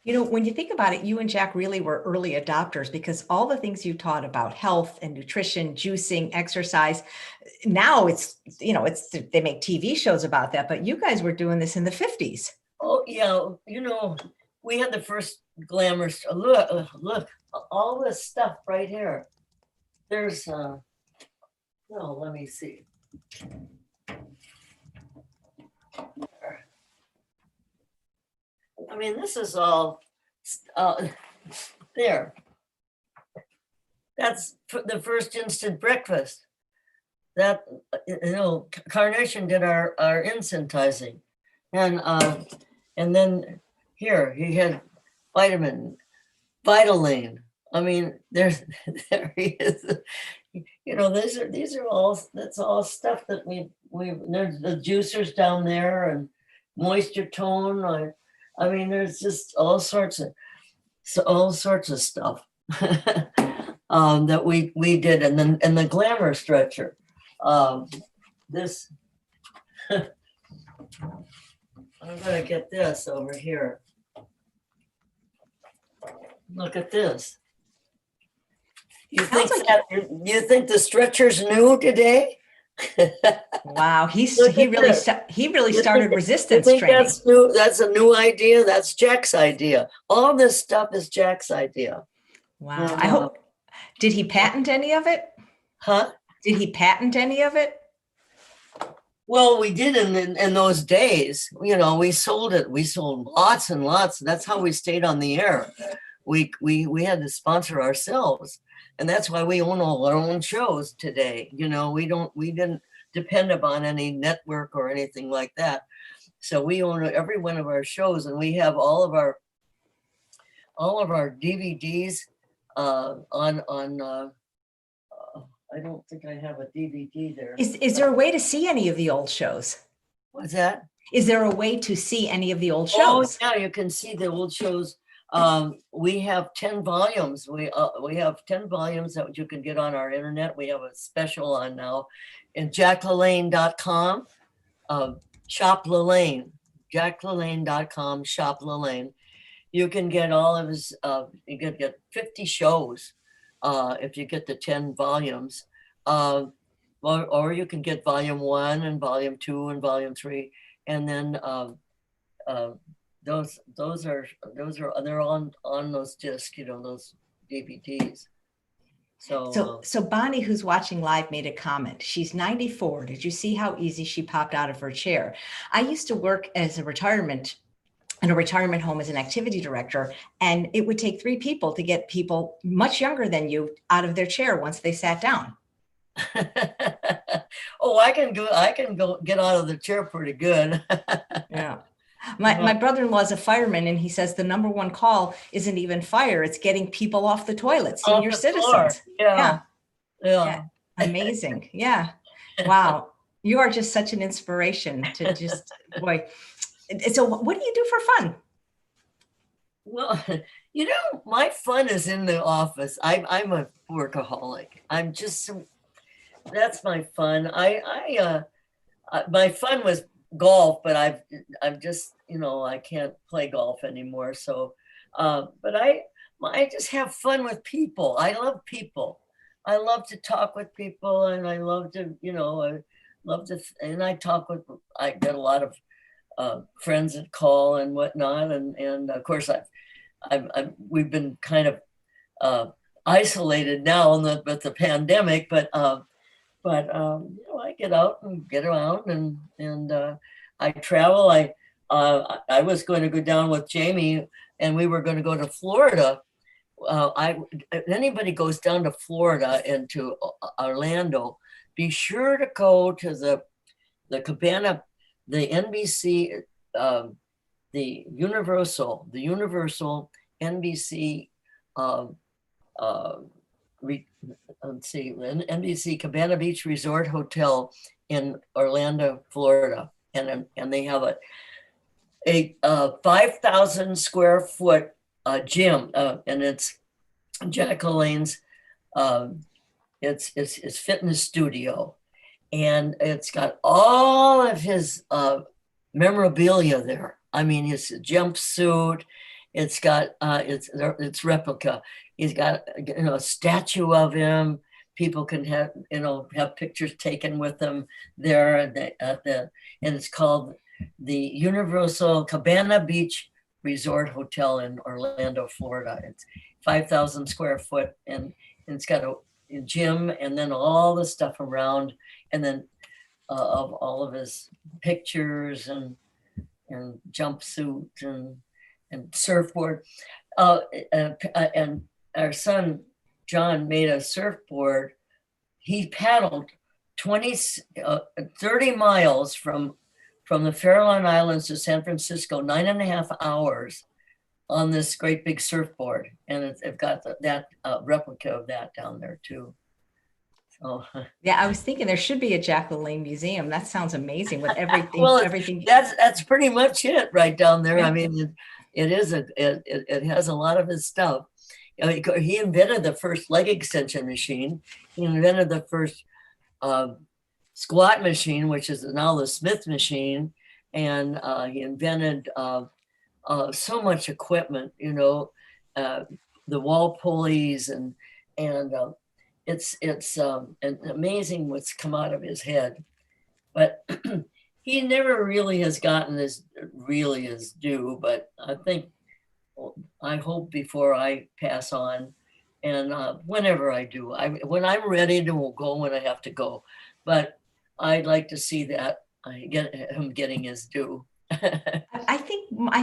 You know, when you think about it, you and Jack really were early adopters, because all the things you taught about health and nutrition, juicing, exercise, now it's they make TV shows about that, but you guys were doing this in the 50s. Oh yeah, we had the first Glamour. Look, look, all this stuff right here. There's no, let me see. I mean, this is all there. That's the first instant breakfast. That Carnation did our incentizing, and then here he had Vitaline. I mean, there he is. These are all, that's all stuff that there's the juicers down there, and moisture tone. I mean, there's just all sorts of stuff that we did, and the Glamour stretcher. This I'm gonna get this over here. Look at this. You think you think the stretcher's new today? Wow, he Look at really this. he really You started think resistance training. that's new? That's a new idea. That's Jack's idea. All this stuff is Jack's idea. Wow. And, I hope, did he patent any of it? huh? Did he patent any of it? Well, we did in those days. We sold it. We sold lots and lots. That's how we stayed on the air. We had to sponsor ourselves, and that's why we own all our own shows today. We didn't depend upon any network or anything like that. So we own every one of our shows, and we have all of our DVDs on. I don't think I have a DVD there. Is there a way to see any of the old shows? What's that? Is there a way to see any of the old Oh, shows? yeah, you can see the old shows. We have 10 volumes. We have 10 volumes that you can get on our internet. We have a special on now in jacklalaine.com, shop LaLanne, jacklalaine.com, shop LaLanne. You can get all of his, you can get 50 shows if you get the 10 volumes. Or you can get volume 1 and volume 2 and volume 3. And then they're on those discs, those DVDs. So Bonnie, who's watching live, made a comment. She's 94. Did you see how easy she popped out of her chair? I used to work as in a retirement home as an activity director, and it would take 3 people to get people much younger than you out of their chair once they sat down. Oh, I can go get out of the chair pretty good. Yeah. My brother-in-law is a fireman, and he says the number one call isn't even fire, it's getting people off the toilet, Off senior the floor. citizens. Yeah. Yeah. Amazing. Yeah. Wow. You are just such an inspiration to just, boy. So what do you do for fun? Well, my fun is in the office. I'm a workaholic. That's my fun. My fun was golf, but I'm just, I can't play golf anymore. So, but I just have fun with people. I love people. I love to talk with people, and I love to, and I get a lot of friends that call and whatnot. And of course we've been kind of isolated now with the pandemic, but I get out and get around, and I travel. I was going to go down with Jamie, and we were going to go to Florida. If anybody goes down to Florida and to Orlando, be sure to go to the Cabana, the NBC, the Universal NBC. Let's see, NBC Cabana Beach Resort Hotel in Orlando, Florida, and they have a 5,000 square foot gym, and it's Jack LaLanne's. It's fitness studio, and it's got all of his memorabilia there. I mean, his jumpsuit. It's got it's replica. He's got a statue of him. People can have pictures taken with them there and it's called the Universal Cabana Beach Resort Hotel in Orlando, Florida. It's 5,000 square foot, and it's got a gym, and then all the stuff around, and then of all of his pictures and jumpsuit and surfboard. And our son John made a surfboard. He paddled 30 miles from the Farallon Islands to San Francisco, 9.5 hours on this great big surfboard. And I've got that replica of that down there too. So yeah, I was thinking there should be a Jack LaLanne museum. That sounds amazing with everything. Well, everything. That's pretty much it right down there. Yeah. I mean, it has a lot of his stuff. He invented the first leg extension machine. He invented the first squat machine, which is now the Smith machine, and he invented so much equipment. The wall pulleys and it's amazing what's come out of his head, but he never really has gotten his due. But I hope before I pass on, and whenever I do, when I'm ready to go when I have to go. But I'd like to see that I get him getting his due. I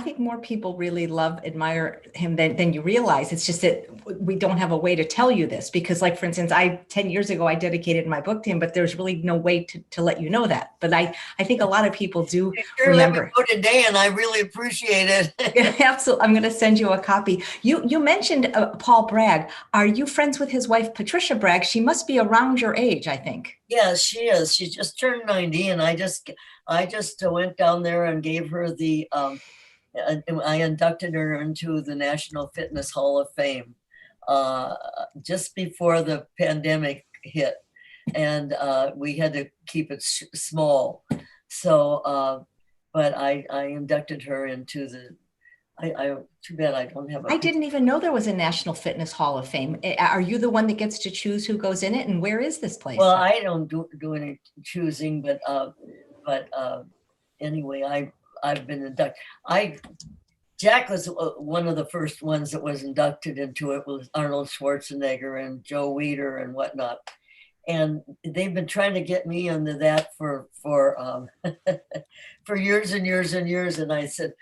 think more people really admire him than you realize. It's just that we don't have a way to tell you this, because, like, for instance, 10 years ago, I dedicated my book to him, but there's really no way to let you know that. But I think a lot of people do remember. Let me go today, and I really appreciate it. Yeah, absolutely. I'm going to send you a copy. You mentioned Paul Bragg. Are you friends with his wife, Patricia Bragg? She must be around your age, I think. Yeah, she is. She just turned 90, and I just went down there and gave her I inducted her into the National Fitness Hall of Fame just before the pandemic hit, and we had to keep it small. So, but I inducted her into the. Too bad I don't have. I didn't even know there was a National Fitness Hall of Fame. Are you the one that gets to choose who goes in it, and where is this place? Well, I don't do any choosing, but anyway, I've been inducted. Jack was one of the first ones that was inducted into it, with Arnold Schwarzenegger and Joe Weider and whatnot. And they've been trying to get me into that for for years and years and years. And I said,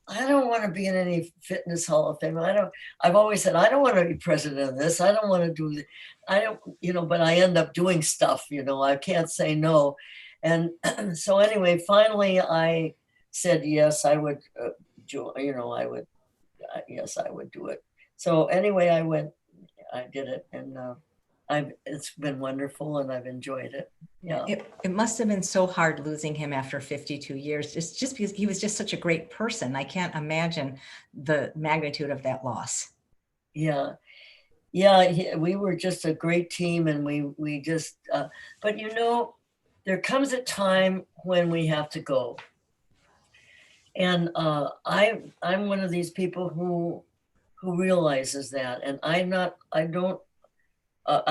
I don't want to be in any fitness hall of fame. I've always said, I don't want to be president of this. I don't want to do, I don't, but I end up doing stuff, I can't say no. And so anyway, finally I said, yes, I would, yes, I would do it. So anyway, I did it, and it's been wonderful, and I've enjoyed it. Yeah. It must have been so hard losing him after 52 years, just because he was just such a great person. I can't imagine the magnitude of that loss. Yeah. Yeah, we were just a great team, and we just, but there comes a time when we have to go. And I'm one of these people who realizes that, and I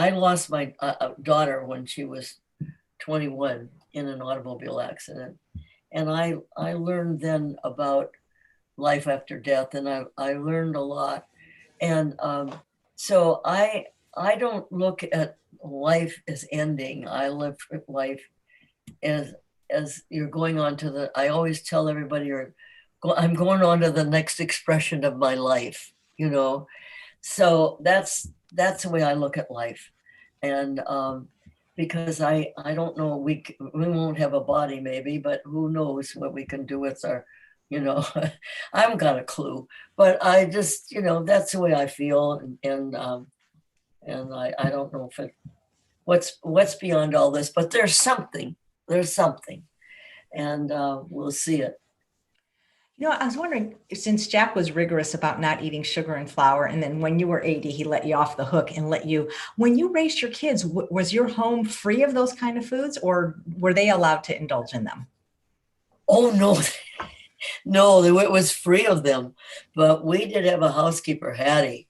lost my daughter when she was 21 in an automobile accident. And I learned then about life after death, and I learned a lot. And so I don't look at life as ending. I live life as you're going on to I always tell everybody, I'm going on to the next expression of my life, So that's the way I look at life. And because I don't know, we won't have a body maybe, but who knows what we can do with our, I haven't got a clue, but I just, that's the way I feel. And I don't know if what's beyond all this, but there's something, and we'll see it. I was wondering, since Jack was rigorous about not eating sugar and flour, and then when you were 80, he let you off the hook and when you raised your kids, was your home free of those kind of foods, or were they allowed to indulge in them? Oh, no. No, it was free of them, but we did have a housekeeper, Hattie,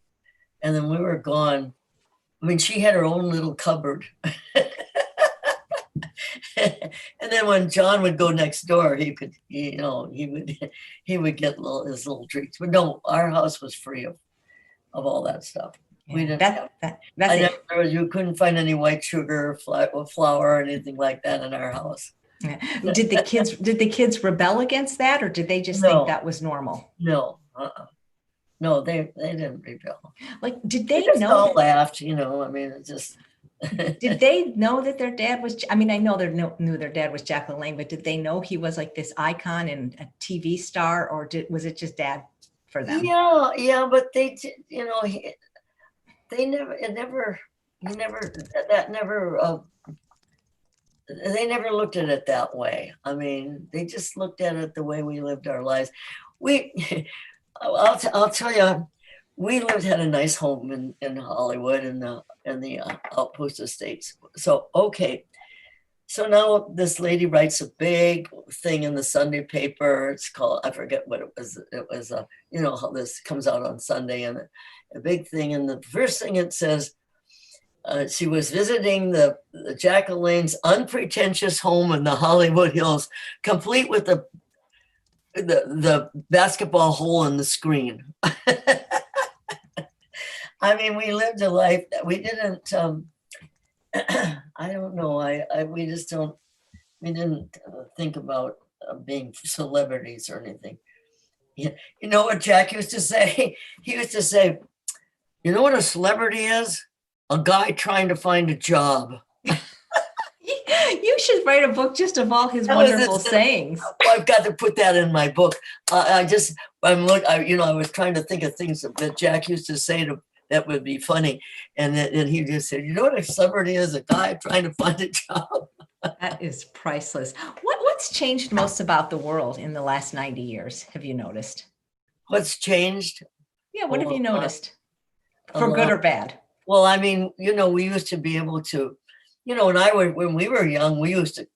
and then we were gone. I mean, she had her own little cupboard. And then when John would go next door, he could, he would get his little treats. But no, our house was free of all that stuff. Yeah, we didn't. You couldn't find any white sugar, flour, or anything like that in our house. Yeah. Did the kids rebel against that, or did they just think that was normal? No, no, they didn't rebel. Like, did they just know? All laughed, I mean, it just. Did they know that their dad was? I mean, I know they knew their dad was Jack LaLanne, but did they know he was like this icon and a TV star, or was it just dad for them? Yeah, but they did, they never looked at it that way. I mean, they just looked at it the way we lived our lives. I'll tell you, we had a nice home in Hollywood in the Outpost Estates. So, okay. So now this lady writes a big thing in the Sunday paper. It's called, I forget what it was. It was, how this comes out on Sunday, and a big thing. And the first thing it says, she was visiting the Jack LaLanne's unpretentious home in the Hollywood Hills, complete with the basketball hole in the screen. I mean, we lived a life that we didn't, I don't know. We didn't think about being celebrities or anything. You know what Jack used to say? He used to say, you know what a celebrity is? A guy trying to find a job. You should write a book just of all his wonderful sayings. I've got to put that in my book. I was trying to think of things that Jack used to say that would be funny. And then he just said, you know what a celebrity is? A guy trying to find a job. That is priceless. What's changed most about the world in the last 90 years? Have you noticed? What's changed? Yeah, what have you noticed? For good or bad? Well, I mean, we used to be able to, when we were young, we used to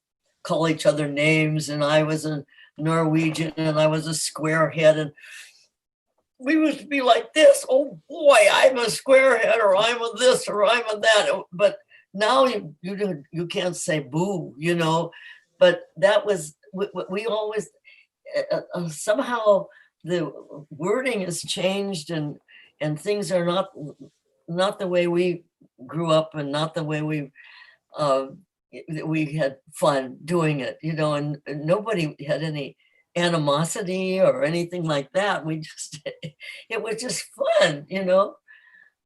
call each other names, and I was a Norwegian and I was a squarehead, and we used to be like this. Oh boy, I'm a squarehead, or I'm a this, or I'm a that. But now you can't say boo, But that was we always somehow the wording has changed, and things are not the way we grew up, and not the way uh, we had fun doing it, you know, and nobody had any animosity or anything like that. We just, it was just fun, you know,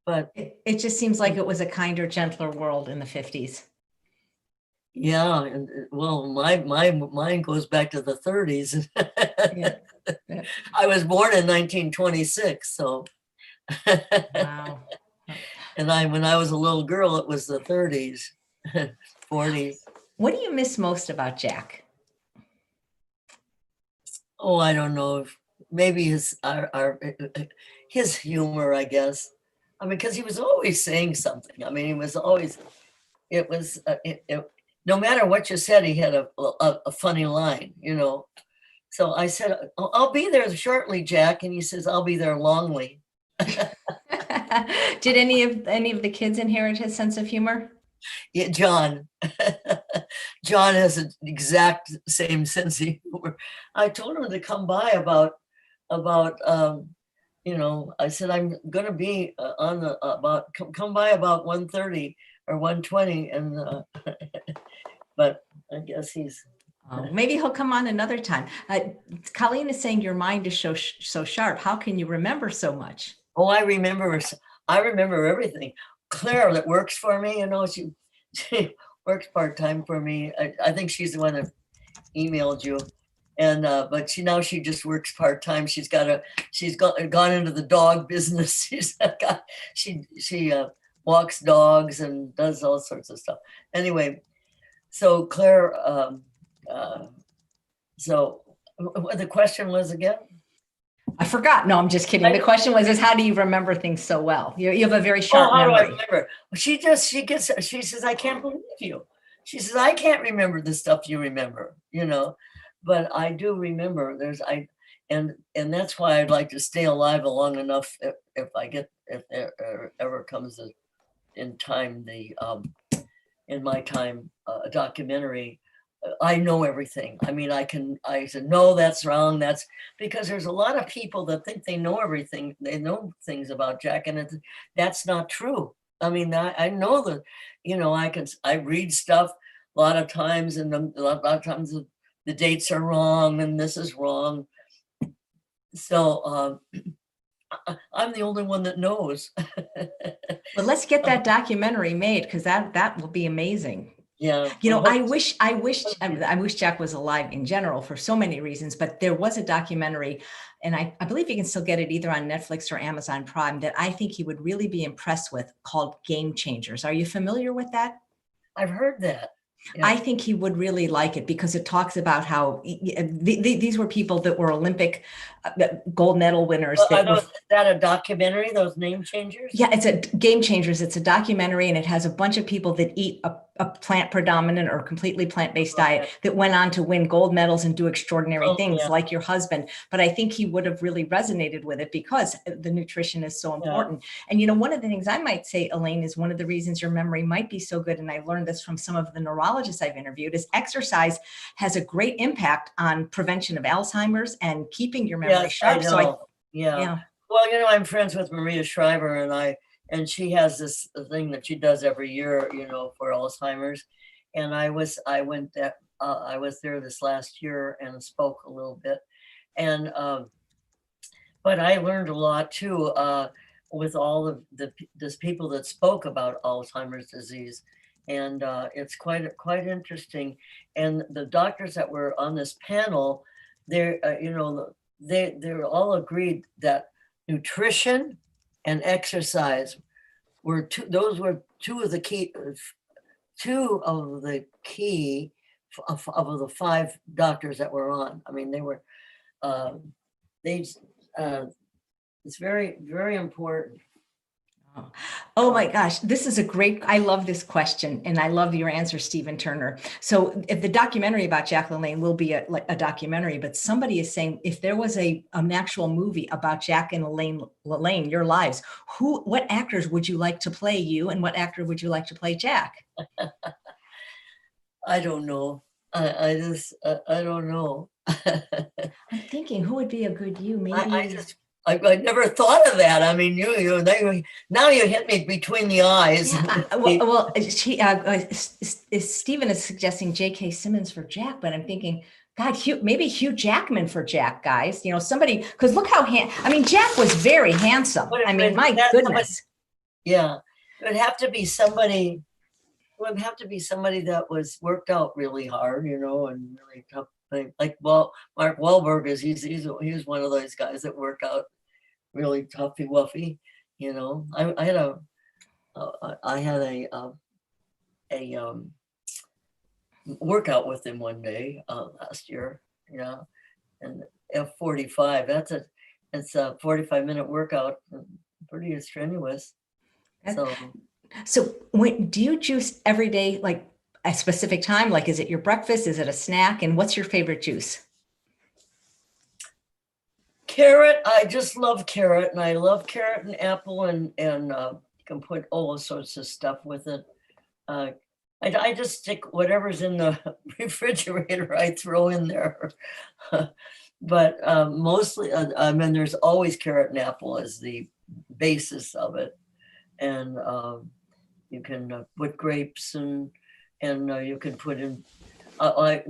but It just seems like it was a kinder, gentler world in the 50s. yeah, and well, mine goes back to the 30s. Yeah. Yeah. I was born in 1926, so Wow. and when I was a little girl, it was the 30s, 40s. What do you miss most about Jack? Oh, I don't know if maybe his humor, I guess. I mean, because he was always saying something. I mean, he was always, it was no matter what you said, he had a funny line, you know. So I said, I'll be there shortly, Jack. And he says, I'll be there longly. Did any of the kids inherit his sense of humor? Yeah, John. John has an exact same sense of humor. I told him to come by about you know, I said I'm gonna be on the about come by about 1:30 or 1:20, and but I guess he's Oh, maybe he'll come on another time. Colleen is saying your mind is so sharp. How can you remember so much? oh, I remember everything. Claire that works for me, you know, she works part-time for me. I think she's the one that emailed you. And but she just works part-time. She's gone into the dog business. She walks dogs and does all sorts of stuff. Anyway, so Claire, so what the question was again? I forgot. No, I'm just kidding. The question is how do you remember things so well? You have a very sharp how memory. do I remember? She says, I can't believe you. She says, I can't remember the stuff you remember, you know, but I do remember. And that's why I'd like to stay alive long enough if there ever comes in time in my time a documentary. I know everything. I mean, I said, no, that's wrong. That's because there's a lot of people that think they know everything. They know things about Jack, and that's not true. I mean, I know that, you know, I read stuff a lot of times, and a lot of times the dates are wrong and this is wrong. So I'm the only one that knows. Well, let's get that documentary made, because that will be amazing. Yeah. You know, I wish Jack was alive in general for so many reasons, but there was a documentary, and I believe you can still get it either on Netflix or Amazon Prime, that I think he would really be impressed with, called Game Changers. Are you familiar with that? I've heard that. Yeah. I think he would really like it because it talks about how these were people that were Olympic gold medal winners. Is that a documentary, those Name Changers? Yeah, it's a Game Changers. It's a documentary, and it has a bunch of people that eat a plant predominant or completely plant-based diet that went on to win gold medals and do extraordinary things like your husband. But I think he would have really resonated with it because the nutrition is so important. And, you know, one of the things I might say, Elaine, is one of the reasons your memory might be so good, and I learned this from some of the neurologists I've interviewed, is exercise has a great impact on prevention of Alzheimer's and keeping your memory sharp. So yeah. Well, you know, I'm friends with Maria Shriver, and she has this thing that she does every year, you know, for Alzheimer's. And I was there this last year and spoke a little bit. And but I learned a lot too with all of these people that spoke about Alzheimer's disease. And it's quite interesting. And the doctors that were on this panel, they're you know, they're all agreed that nutrition and exercise were two of the key of the 5 doctors that were on. I mean, they were it's very, very important. Oh my gosh, this is I love this question, and I love your answer, Stephen Turner. So if the documentary about Jack LaLanne will be a documentary, but somebody is saying if there was an actual movie about Jack and Elaine LaLanne, your lives, what actors would you like to play you, and what actor would you like to play Jack? I don't know. I don't know. I'm thinking who would be a good you? I Maybe. just, I never thought of that. I mean, now you hit me between the eyes. Yeah. Stephen is suggesting J.K. Simmons for Jack, but I'm thinking, God, maybe Hugh Jackman for Jack, guys. You know, somebody, because look how I mean, Jack was very handsome. I mean, my goodness. Yeah, it would have to be somebody. It would have to be somebody that was worked out really hard, and really tough. Like, well, Mark Wahlberg is. He's one of those guys that work out really toughy wuffy. I had a workout with him one day last year. Yeah, and F45. It's a 45-minute workout. Pretty strenuous. So do you juice every day, like a specific time? Like, is it your breakfast? Is it a snack? And what's your favorite juice? Carrot. I just love carrot, and I love carrot and apple, and you can put all sorts of stuff with it. I just stick whatever's in the refrigerator, I throw in there. But mostly, I mean, there's always carrot and apple as the basis of it. And you can put grapes, and you can put in, I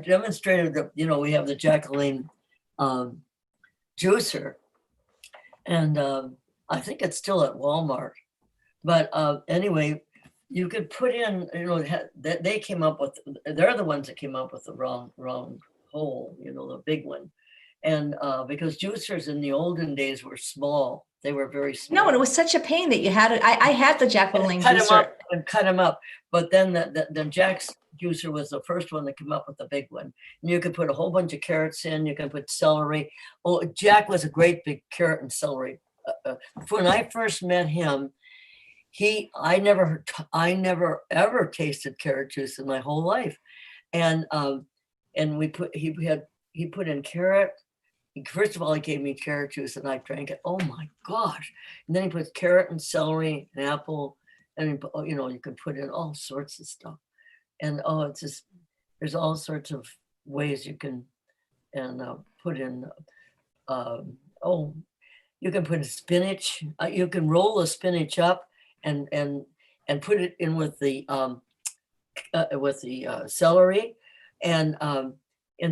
demonstrated that, we have the Jack LaLanne juicer, and I think it's still at Walmart. But anyway, you could put in, they came up with, they're the ones that came up with the wrong hole, the big one. And because juicers in the olden days were small, they were very small. No, and it was such a pain that you had it. I had the Jack LaLanne juicer. Cut them up. But then the Jack's juicer was the first one that came up with the big one. And you could put a whole bunch of carrots in. You can put celery. Oh, Jack was a great big carrot and celery. When I first met him, I never ever tasted carrot juice in my whole life, and he put in carrot. First of all, he gave me carrot juice, and I drank it. Oh my gosh! And then he put carrot and celery and apple, and you can put in all sorts of stuff. And it's just, there's all sorts of ways you can, and put in. You can put in spinach. You can roll the spinach up and put it in with the celery, and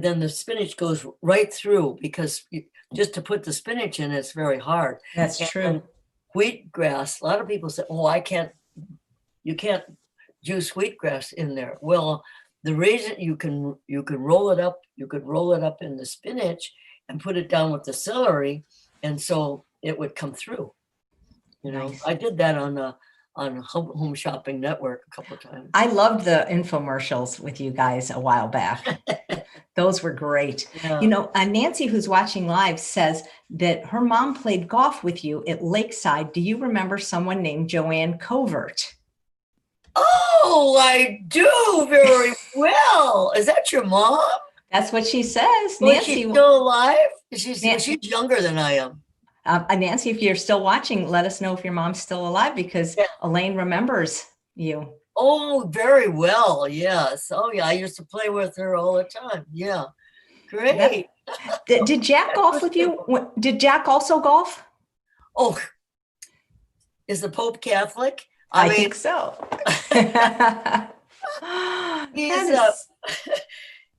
then the spinach goes right through, because just to put the spinach in, it's very hard. That's true. Wheatgrass. A lot of people say, "Oh, you can't juice wheatgrass in there." Well, the reason you can roll it up, in the spinach and put it down with the celery, and so it would come through. Nice. I did that on Home Shopping Network a couple of times. I loved the infomercials with you guys a while back. Those were great. Yeah. Nancy, who's watching live, says that her mom played golf with you at Lakeside. Do you remember someone named Joanne Covert? Oh, I do very well. Is that your mom? That's what she says. Nancy, is she still alive? She's younger than I am. Nancy, if you're still watching, let us know if your mom's still alive, because Elaine remembers you. Oh, very well. Yes. Oh, yeah. I used to play with her all the time. Yeah. Great. Did Jack golf with you? Did Jack also golf? Oh, is the Pope Catholic? I think so.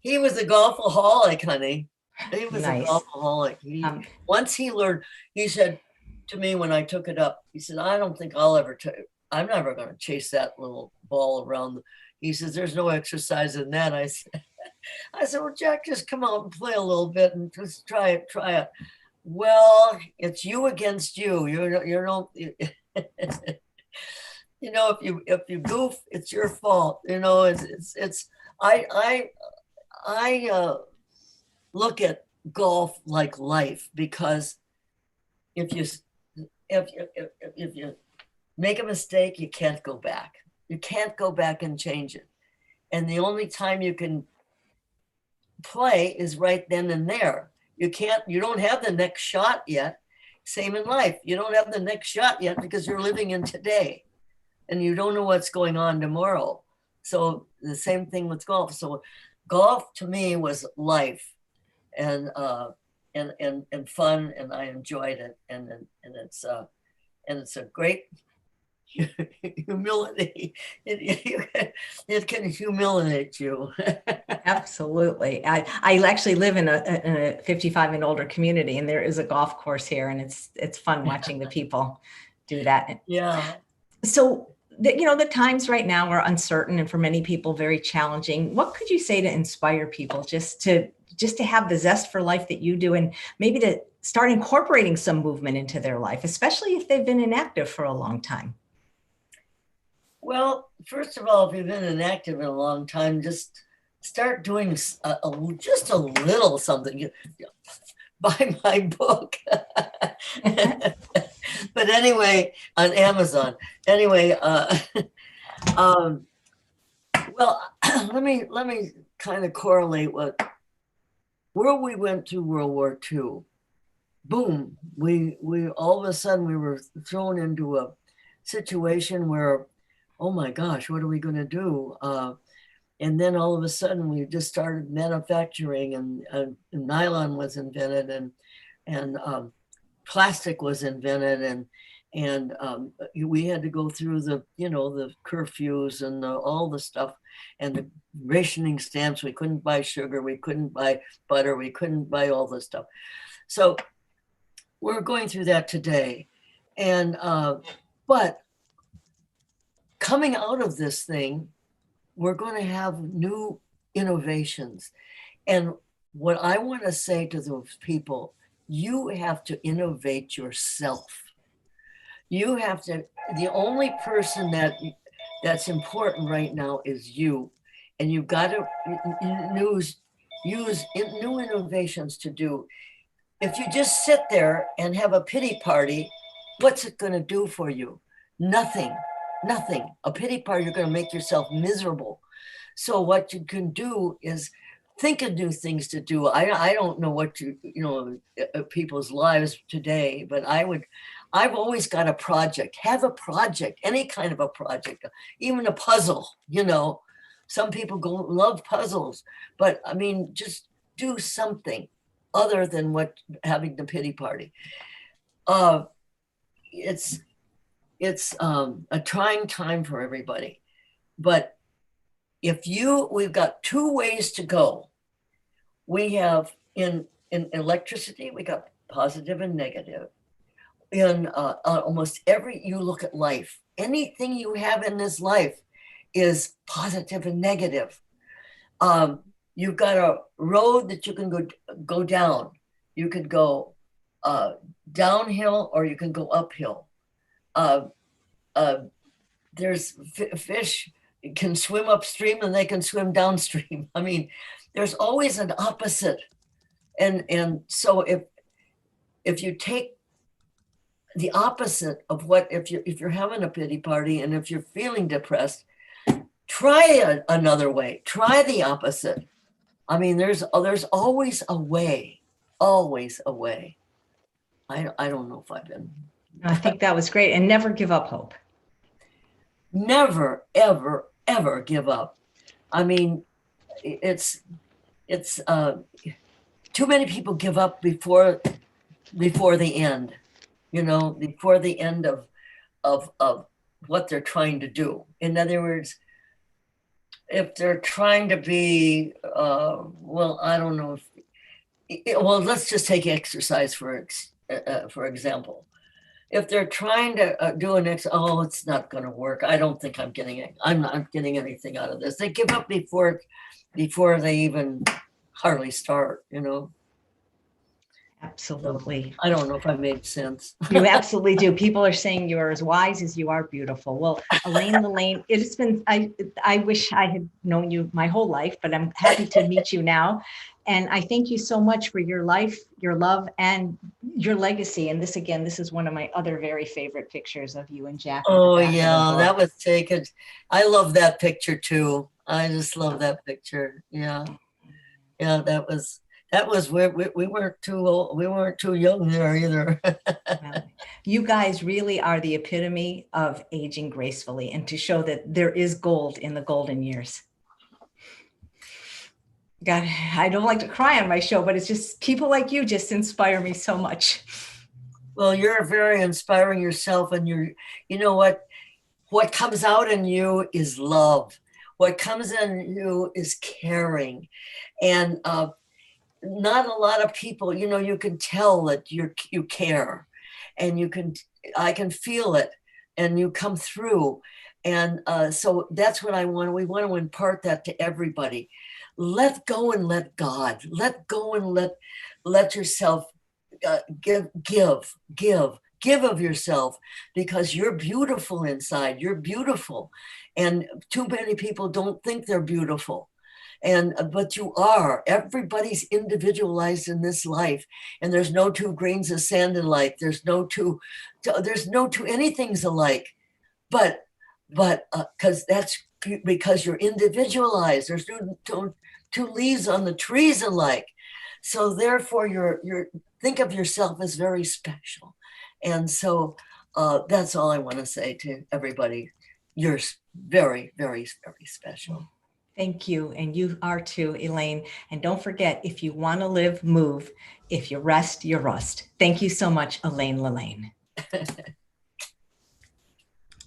He was a golfaholic, honey. He was nice. A golfaholic. Once he learned, he said to me when I took it up, he said, "I don't think I'm never going to chase that little ball around." He says, "There's no exercise in that." I said, "Well, Jack, just come out and play a little bit and just try it." Well, it's you against you. If you goof, it's your fault. I look at golf like life, because if you make a mistake, you can't go back. You can't go back and change it. And the only time you can play is right then and there. You don't have the next shot yet. Same in life. You don't have the next shot yet because you're living in today and you don't know what's going on tomorrow. So the same thing with golf. So golf to me was life, and and fun, and I enjoyed it, and it's a great humility. It can humiliate you. Absolutely. I actually live in a 55 and older community, and there is a golf course here, and it's fun watching the people do that. Yeah. So the times right now are uncertain, and for many people very challenging. What could you say to inspire people just to have the zest for life that you do, and maybe to start incorporating some movement into their life, especially if they've been inactive for a long time? Well, first of all, if you've been inactive in a long time, just start doing just a little something. Buy my book. But anyway, on Amazon. Anyway, well, let me kind of correlate where we went through World War II. Boom, we all of a sudden we were thrown into a situation where, oh my gosh, what are we going to do? And then all of a sudden we just started manufacturing, and nylon was invented, and plastic was invented, and we had to go through the the curfews and all the stuff, and the rationing stamps. We couldn't buy sugar, we couldn't buy butter, we couldn't buy all this stuff. So we're going through that today, and but coming out of this thing, we're going to have new innovations. And what I want to say to those people, you have to innovate yourself. You have to, the only person that's important right now is you. And you've got to use new innovations to do. If you just sit there and have a pity party, what's it going to do for you? Nothing. Nothing. A pity party, you're going to make yourself miserable. So what you can do is think of new things to do. I don't know what people's lives today, but I've always got a project. Have a project, any kind of a project, even a puzzle. Some people love puzzles, but I mean, just do something other than having the pity party. It's a trying time for everybody, but we've got two ways to go. We have in electricity, we got positive and negative. In almost you look at life, anything you have in this life is positive and negative. You've got a road that you can go down. You could go downhill, or you can go uphill. There's fish can swim upstream, and they can swim downstream. I mean, there's always an opposite. And so if you take the opposite of if you're having a pity party, and if you're feeling depressed, try another way. Try the opposite. I mean, there's always a way. Always a way. I don't know if I've been. I think that was great. And never give up hope. Never, ever, ever give up. I mean, it's too many people give up before the end, before the end of what they're trying to do. In other words, if they're trying to be, well, I don't know well, let's just take exercise for example. If they're trying to do it's not going to work. I don't think I'm not getting anything out of this. They give up before they even hardly start, Absolutely. I don't know if I made sense. You absolutely do. People are saying you're as wise as you are beautiful. Well, Elaine LaLanne, it's been, I wish I had known you my whole life, but I'm happy to meet you now. And I thank you so much for your life, your love, and your legacy. And this is one of my other very favorite pictures of you and Jack. Oh yeah, that was taken. I love that picture too. I just love that picture. Yeah. Yeah, that was where we weren't too old. We weren't too young there either. You guys really are the epitome of aging gracefully, and to show that there is gold in the golden years. God, I don't like to cry on my show, but it's just people like you just inspire me so much. Well, you're very inspiring yourself, and you know what comes out in you is love. What comes in you is caring, and not a lot of people, you can tell that you care, and I can feel it, and you come through. And so that's what we want to impart that to everybody. Let go and let God. Let go and let yourself give of yourself, because you're beautiful inside. You're beautiful, and too many people don't think they're beautiful, and but you are. Everybody's individualized in this life, and there's no two grains of sand alike. There's no two anything's alike, but because that's because you're individualized. There's no two leaves on the trees alike. So therefore you're think of yourself as very special. And so that's all I want to say to everybody. You're very, very, very special. Thank you. And you are too, Elaine. And don't forget, if you want to live, move. If you rest, you rust. Thank you so much, Elaine LaLanne.